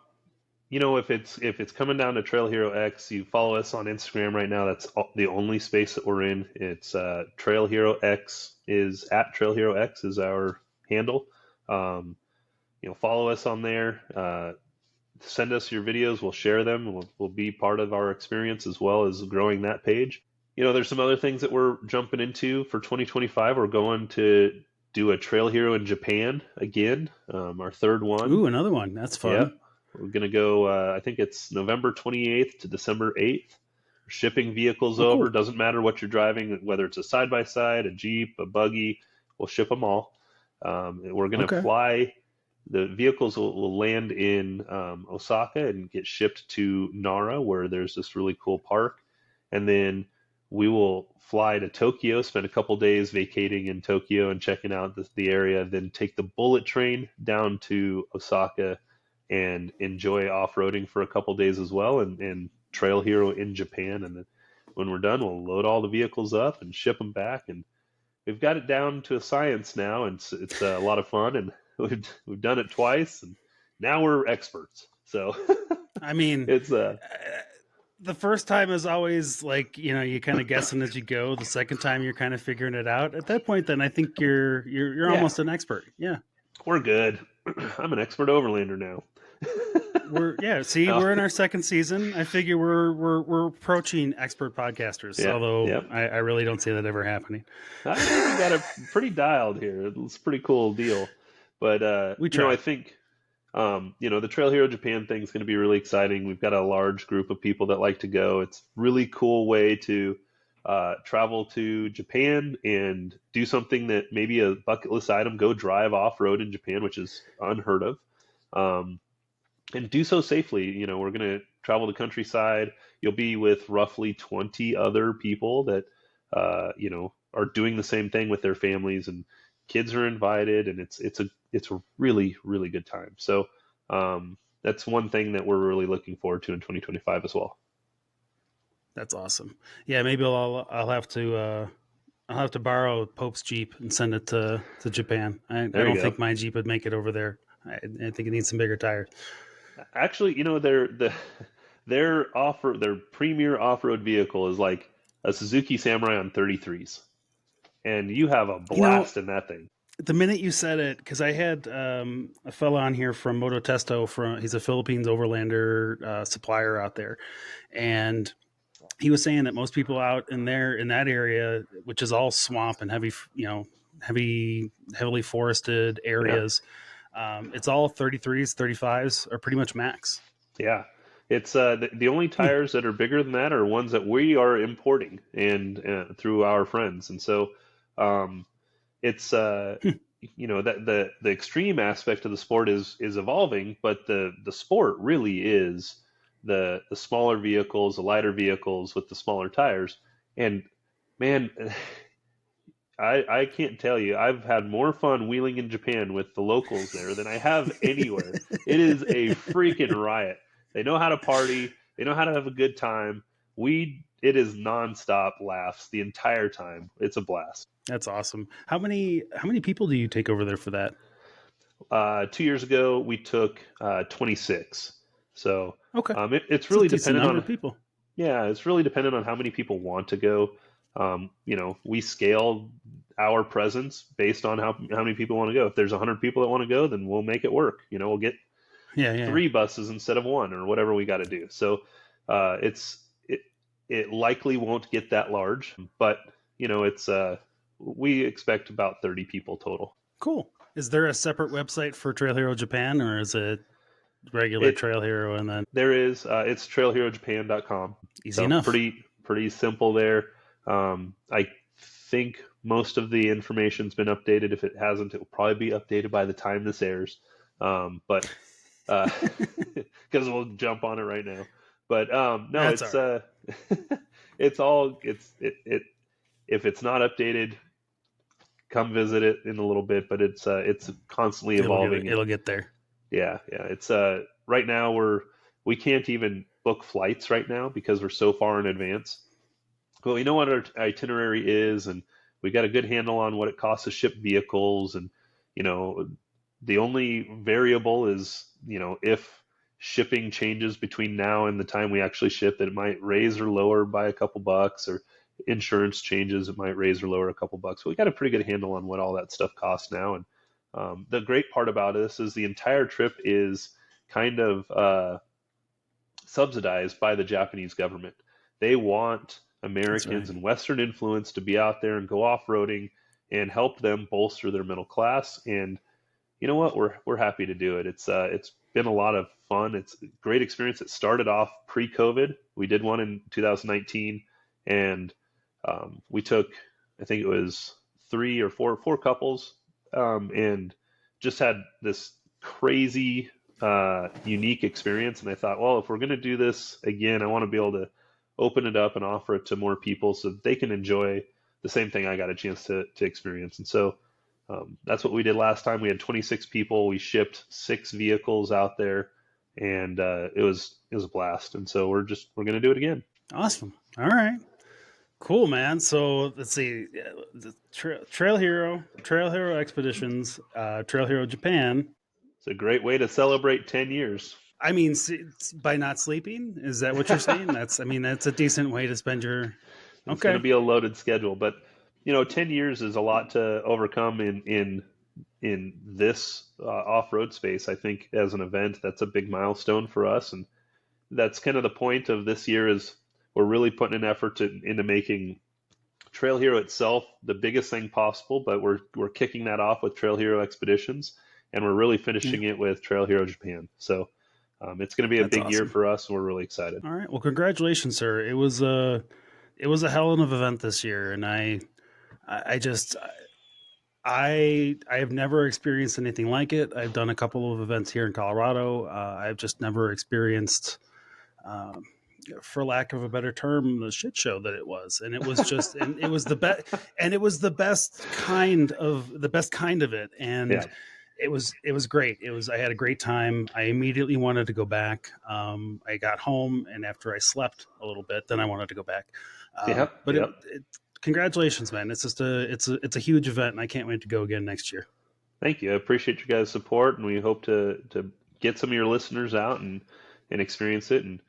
if it's coming down to Trail Hero X, you follow us on Instagram right now. That's the only space that we're in. It's Trail Hero X is at Trail Hero X is our handle. Um, follow us on there. Send us your videos. We'll share them. We'll be part of our experience as well as growing that page. There's some other things that we're jumping into for 2025. We're going to do a Trail Hero in Japan again, our third one. Ooh, another one. That's Yep. fun. We're going to go, I think it's November 28th to December 8th. Shipping vehicles Oh, over. cool. Doesn't matter what you're driving, whether it's a side by side, a Jeep, a buggy, we'll ship them all. We're going to Okay. fly. The vehicles will land in Osaka and get shipped to Nara, where there's this really cool park. And then we will fly to Tokyo, spend a couple days vacating in Tokyo and checking out the area, then take the bullet train down to Osaka and enjoy off-roading for a couple days as well, and Trail Hero in Japan. And then when we're done, we'll load all the vehicles up and ship them back. And we've got it down to a science now, and it's a lot of fun. And we've done it twice, and now we're experts. So I mean, it's the first time is always like, you kind of guessing as you go. The second time you're kind of figuring it out. At that point, then I think you're yeah, almost an expert. Yeah. we're good. I'm an expert overlander now. See, Oh, we're in our second season. I figure we're approaching expert podcasters, yeah, although yep. I really don't see that ever happening. I think we got it pretty dialed here. It's a pretty cool deal. But We I try. think the Trail Hero Japan thing is going to be really exciting. We've got a large group of people that like to go. It's a really cool way to travel to Japan and do something that maybe a bucket list item, go drive off road in Japan, which is unheard of. And do so safely. We're going to travel the countryside. You'll be with roughly 20 other people that, are doing the same thing with their families, and kids are invited, and it's a really, really good time. So that's one thing that we're really looking forward to in 2025 as well. That's awesome. Yeah, maybe I'll have to borrow Pope's Jeep and send it to Japan. I There you don't go. think my Jeep would make it over there. I think it needs some bigger tires. Actually, their premier off-road vehicle is like a Suzuki Samurai on 33s, and you have a You know, blast in that thing. the minute you said it, because I had a fella on here from Moto Testo, he's a Philippines overlander supplier out there, and he was saying that most people out in that area, which is all swamp and heavily forested Yeah. areas, it's all 33s, 35s are pretty much max. Yeah. It's the only Hmm. tires that are bigger than that are ones that we are importing and through our friends. And so um, it's that the extreme aspect of the sport is evolving, but the sport really is the smaller vehicles, the lighter vehicles with the smaller tires. And man, I can't tell you, I've had more fun wheeling in Japan with the locals there than I have anywhere. It is a freaking riot. They know how to party, they know how to have a good time. It is nonstop laughs the entire time. It's a blast. That's awesome. How many people do you take over there for that? 2 years ago, we took 26. So Okay, it's it's a really decent dependent number on of people. yeah, it's really dependent on how many people want to go. We scale our presence based on how many people want to go. If there's 100 people that want to go, then we'll make it work. We'll get Yeah, yeah. 3 buses instead of one or whatever we got to do. So it likely won't get that large, but it's we expect about 30 people total. Cool. Is there a separate website for Trail Hero Japan, or is it regular It Trail Hero and then There is it's trailherojapan.com. easy So enough? pretty simple there. I think most of the information's been updated. If it hasn't, it will probably be updated by the time this airs. But because we'll jump on it right now. But no, That's all it's right. it's all it if it's not updated, come visit it in a little bit. But it's constantly evolving. It'll get there. Yeah, it's right now we can't even book flights right now because we're so far in advance. But we know what our itinerary is, and we got a good handle on what it costs to ship vehicles. And you know, the only variable is if shipping changes between now and the time we actually ship, that it might raise or lower by a couple bucks, or insurance changes, it might raise or lower a couple bucks. But we got a pretty good handle on what all that stuff costs now. And the great part about this is the entire trip is kind of subsidized by the Japanese government. They want That's Americans right. and Western influence to be out there and go off-roading and help them bolster their middle class. And you know what? We're happy to do it. It's been a lot of fun. It's a great experience. It started off pre-COVID. We did one in 2019, and we took, I think it was three or four couples, and just had this crazy, unique experience. And I thought, well, if we're going to do this again, I want to be able to open it up and offer it to more people so that they can enjoy the same thing I got a chance to experience. And so that's what we did last time. We had 26 people. We shipped 6 vehicles out there, and it was a blast. And so we're going to do it again. Awesome. All right. Cool, man. So let's see. The Trail Hero Expeditions, Trail Hero Japan. It's a great way to celebrate 10 years. I mean, by not sleeping, is that what you're saying? That's a decent way to spend your. It's going Okay. to be a loaded schedule, but 10 years is a lot to overcome in this off-road space. I think as an event, that's a big milestone for us, and that's kind of the point of this year. Is we're really putting an effort into making Trail Hero itself the biggest thing possible, but we're kicking that off with Trail Hero Expeditions, and we're really finishing it with Trail Hero Japan. So it's going to be a That's big year awesome. for us, and we're really excited. All right. Well, congratulations, sir. It was a hell of an event this year, and I just I have never experienced anything like it. I've done a couple of events here in Colorado. I've just never experienced, um, for lack of a better term, the shit show that it was. And it was just, and it was the best, and it was the best kind of it. And Yeah. it was great. I had a great time. I immediately wanted to go back. I got home, and after I slept a little bit, then I wanted to go back. But Yep. congratulations, man. It's just it's a huge event, and I can't wait to go again next year. Thank you. I appreciate you guys' support, and we hope to get some of your listeners out and experience it. And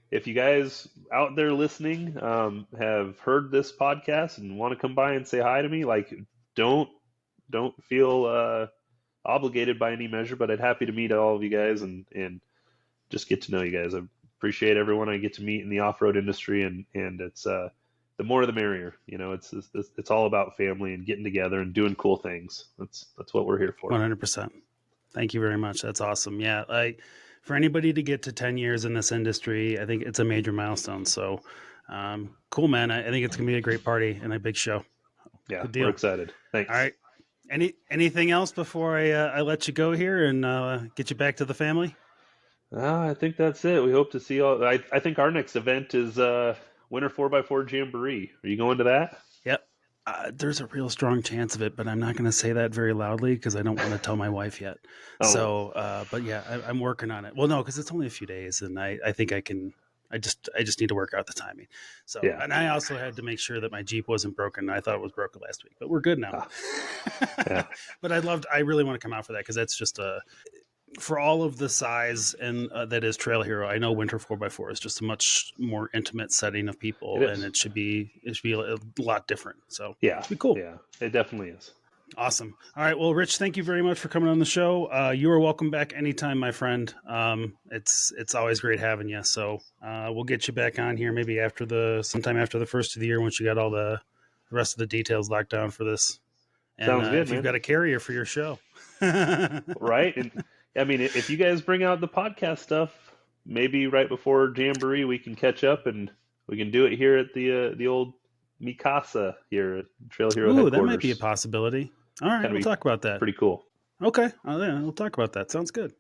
if you guys out there listening have heard this podcast and want to come by and say hi to me, like don't feel obligated by any measure, but I'd happy to meet all of you guys and just get to know you guys. I appreciate everyone I get to meet in the off-road industry, and it's the more the merrier. It's all about family and getting together and doing cool things. That's what we're here for. 100%. Thank you very much. That's awesome. Yeah, for anybody to get to 10 years in this industry, I think it's a major milestone. So cool, man. I think it's gonna be a great party and a big show. Yeah, Good deal. we're excited. Thanks. All right. Anything else before I let you go here and get you back to the family? I think that's it. We hope to see all. I think our next event is Winter 4x4 Jamboree. Are you going to that? Yep. There's a real strong chance of it, but I'm not going to say that very loudly because I don't want to tell my wife yet. Oh. So, but yeah, I'm working on it. Well, no, because it's only a few days, and I think I can. I just need to work out the timing. So, Yeah. And I also had to make sure that my Jeep wasn't broken. I thought it was broken last week, but we're good now. Yeah. But I really want to come out for that because that's just for all of the size and that is Trail Hero. I know Winter 4x4 is just a much more intimate setting of people, and it should be a lot different. So Yeah, it should be cool. Yeah, it definitely is. Awesome. All right. Well, Rich, thank you very much for coming on the show. You are welcome back anytime, my friend. It's always great having you. So we'll get you back on here maybe sometime after the first of the year once you got all the rest of the details locked down for this. And Sounds good, if you've man. got a carrier for your show. Right? And I mean, if you guys bring out the podcast stuff, maybe right before Jamboree we can catch up and we can do it here at the old Mikasa here at Trail Hero Ooh, headquarters. that might be a possibility. All right, we'll talk about that. Pretty cool. Okay, yeah, we'll talk about that. Sounds good.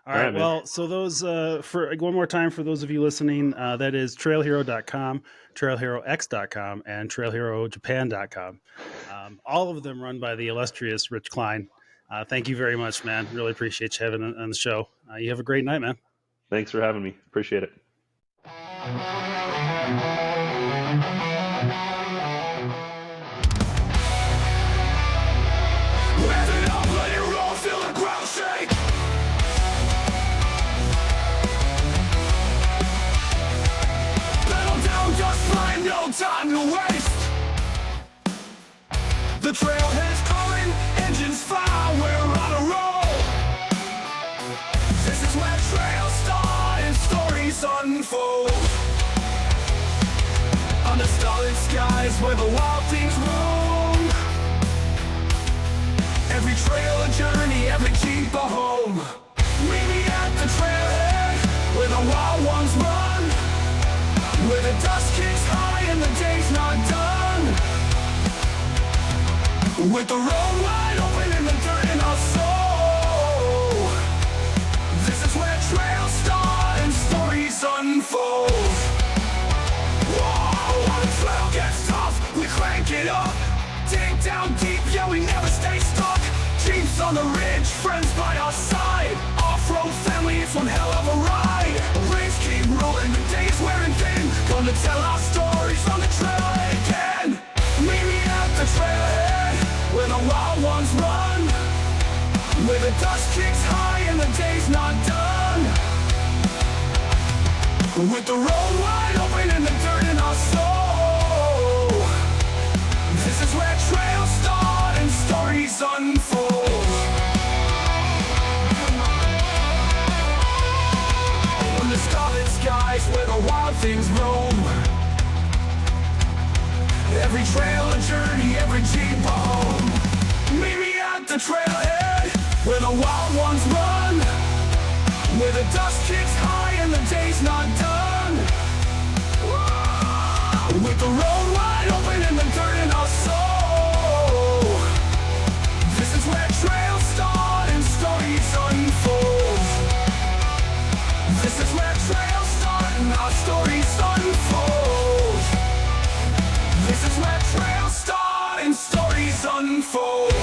All right, well, so those, for one more time, for those of you listening, that is trailhero.com, trailherox.com, and trailherojapan.com. All of them run by the illustrious Rich Klein. Thank you very much, man. Really appreciate you having on the show. You have a great night, man. Thanks for having me. Appreciate it. Rev it up, let it roll, feel the ground shake. Pedal down, just fine, no time to waste. The trailhead's calling, engines fire, we're on a roll. This is where trails start and stories unfold. Under starlit skies where the wild things roam. Every trail a journey, every Jeep a home. Meet me at the trailhead, where the wild ones run, where the dust kicks high and the day's not done. With the road wide open and the dirt in our soul. This is where trails start and stories unfold. Whoa, when the trail gets tough, we crank it up. Dig down deep, yeah, we never stay stuck. Jeeps on the ridge, friends by our side. Off-road family, it's one hell of a ride. Rains keep rolling, the days wearing thin. Gonna tell our stories on the trailhead again. Meet me at the trailhead, where the wild ones run, where the dust kicks high and the day's not done. With the road wide open and the dirt in our soul. This is where trails start and stories unfold. On the starlit skies where the wild things roam. Every trail a journey, every Jeep a home. Meet me at the trailhead, where the wild ones run, where the dust kicks high and the day's not done. With the road wide open and the dirt in our soul. This is where trails start and stories unfold. This is where trails start and our stories unfold. This is where trails start and stories unfold.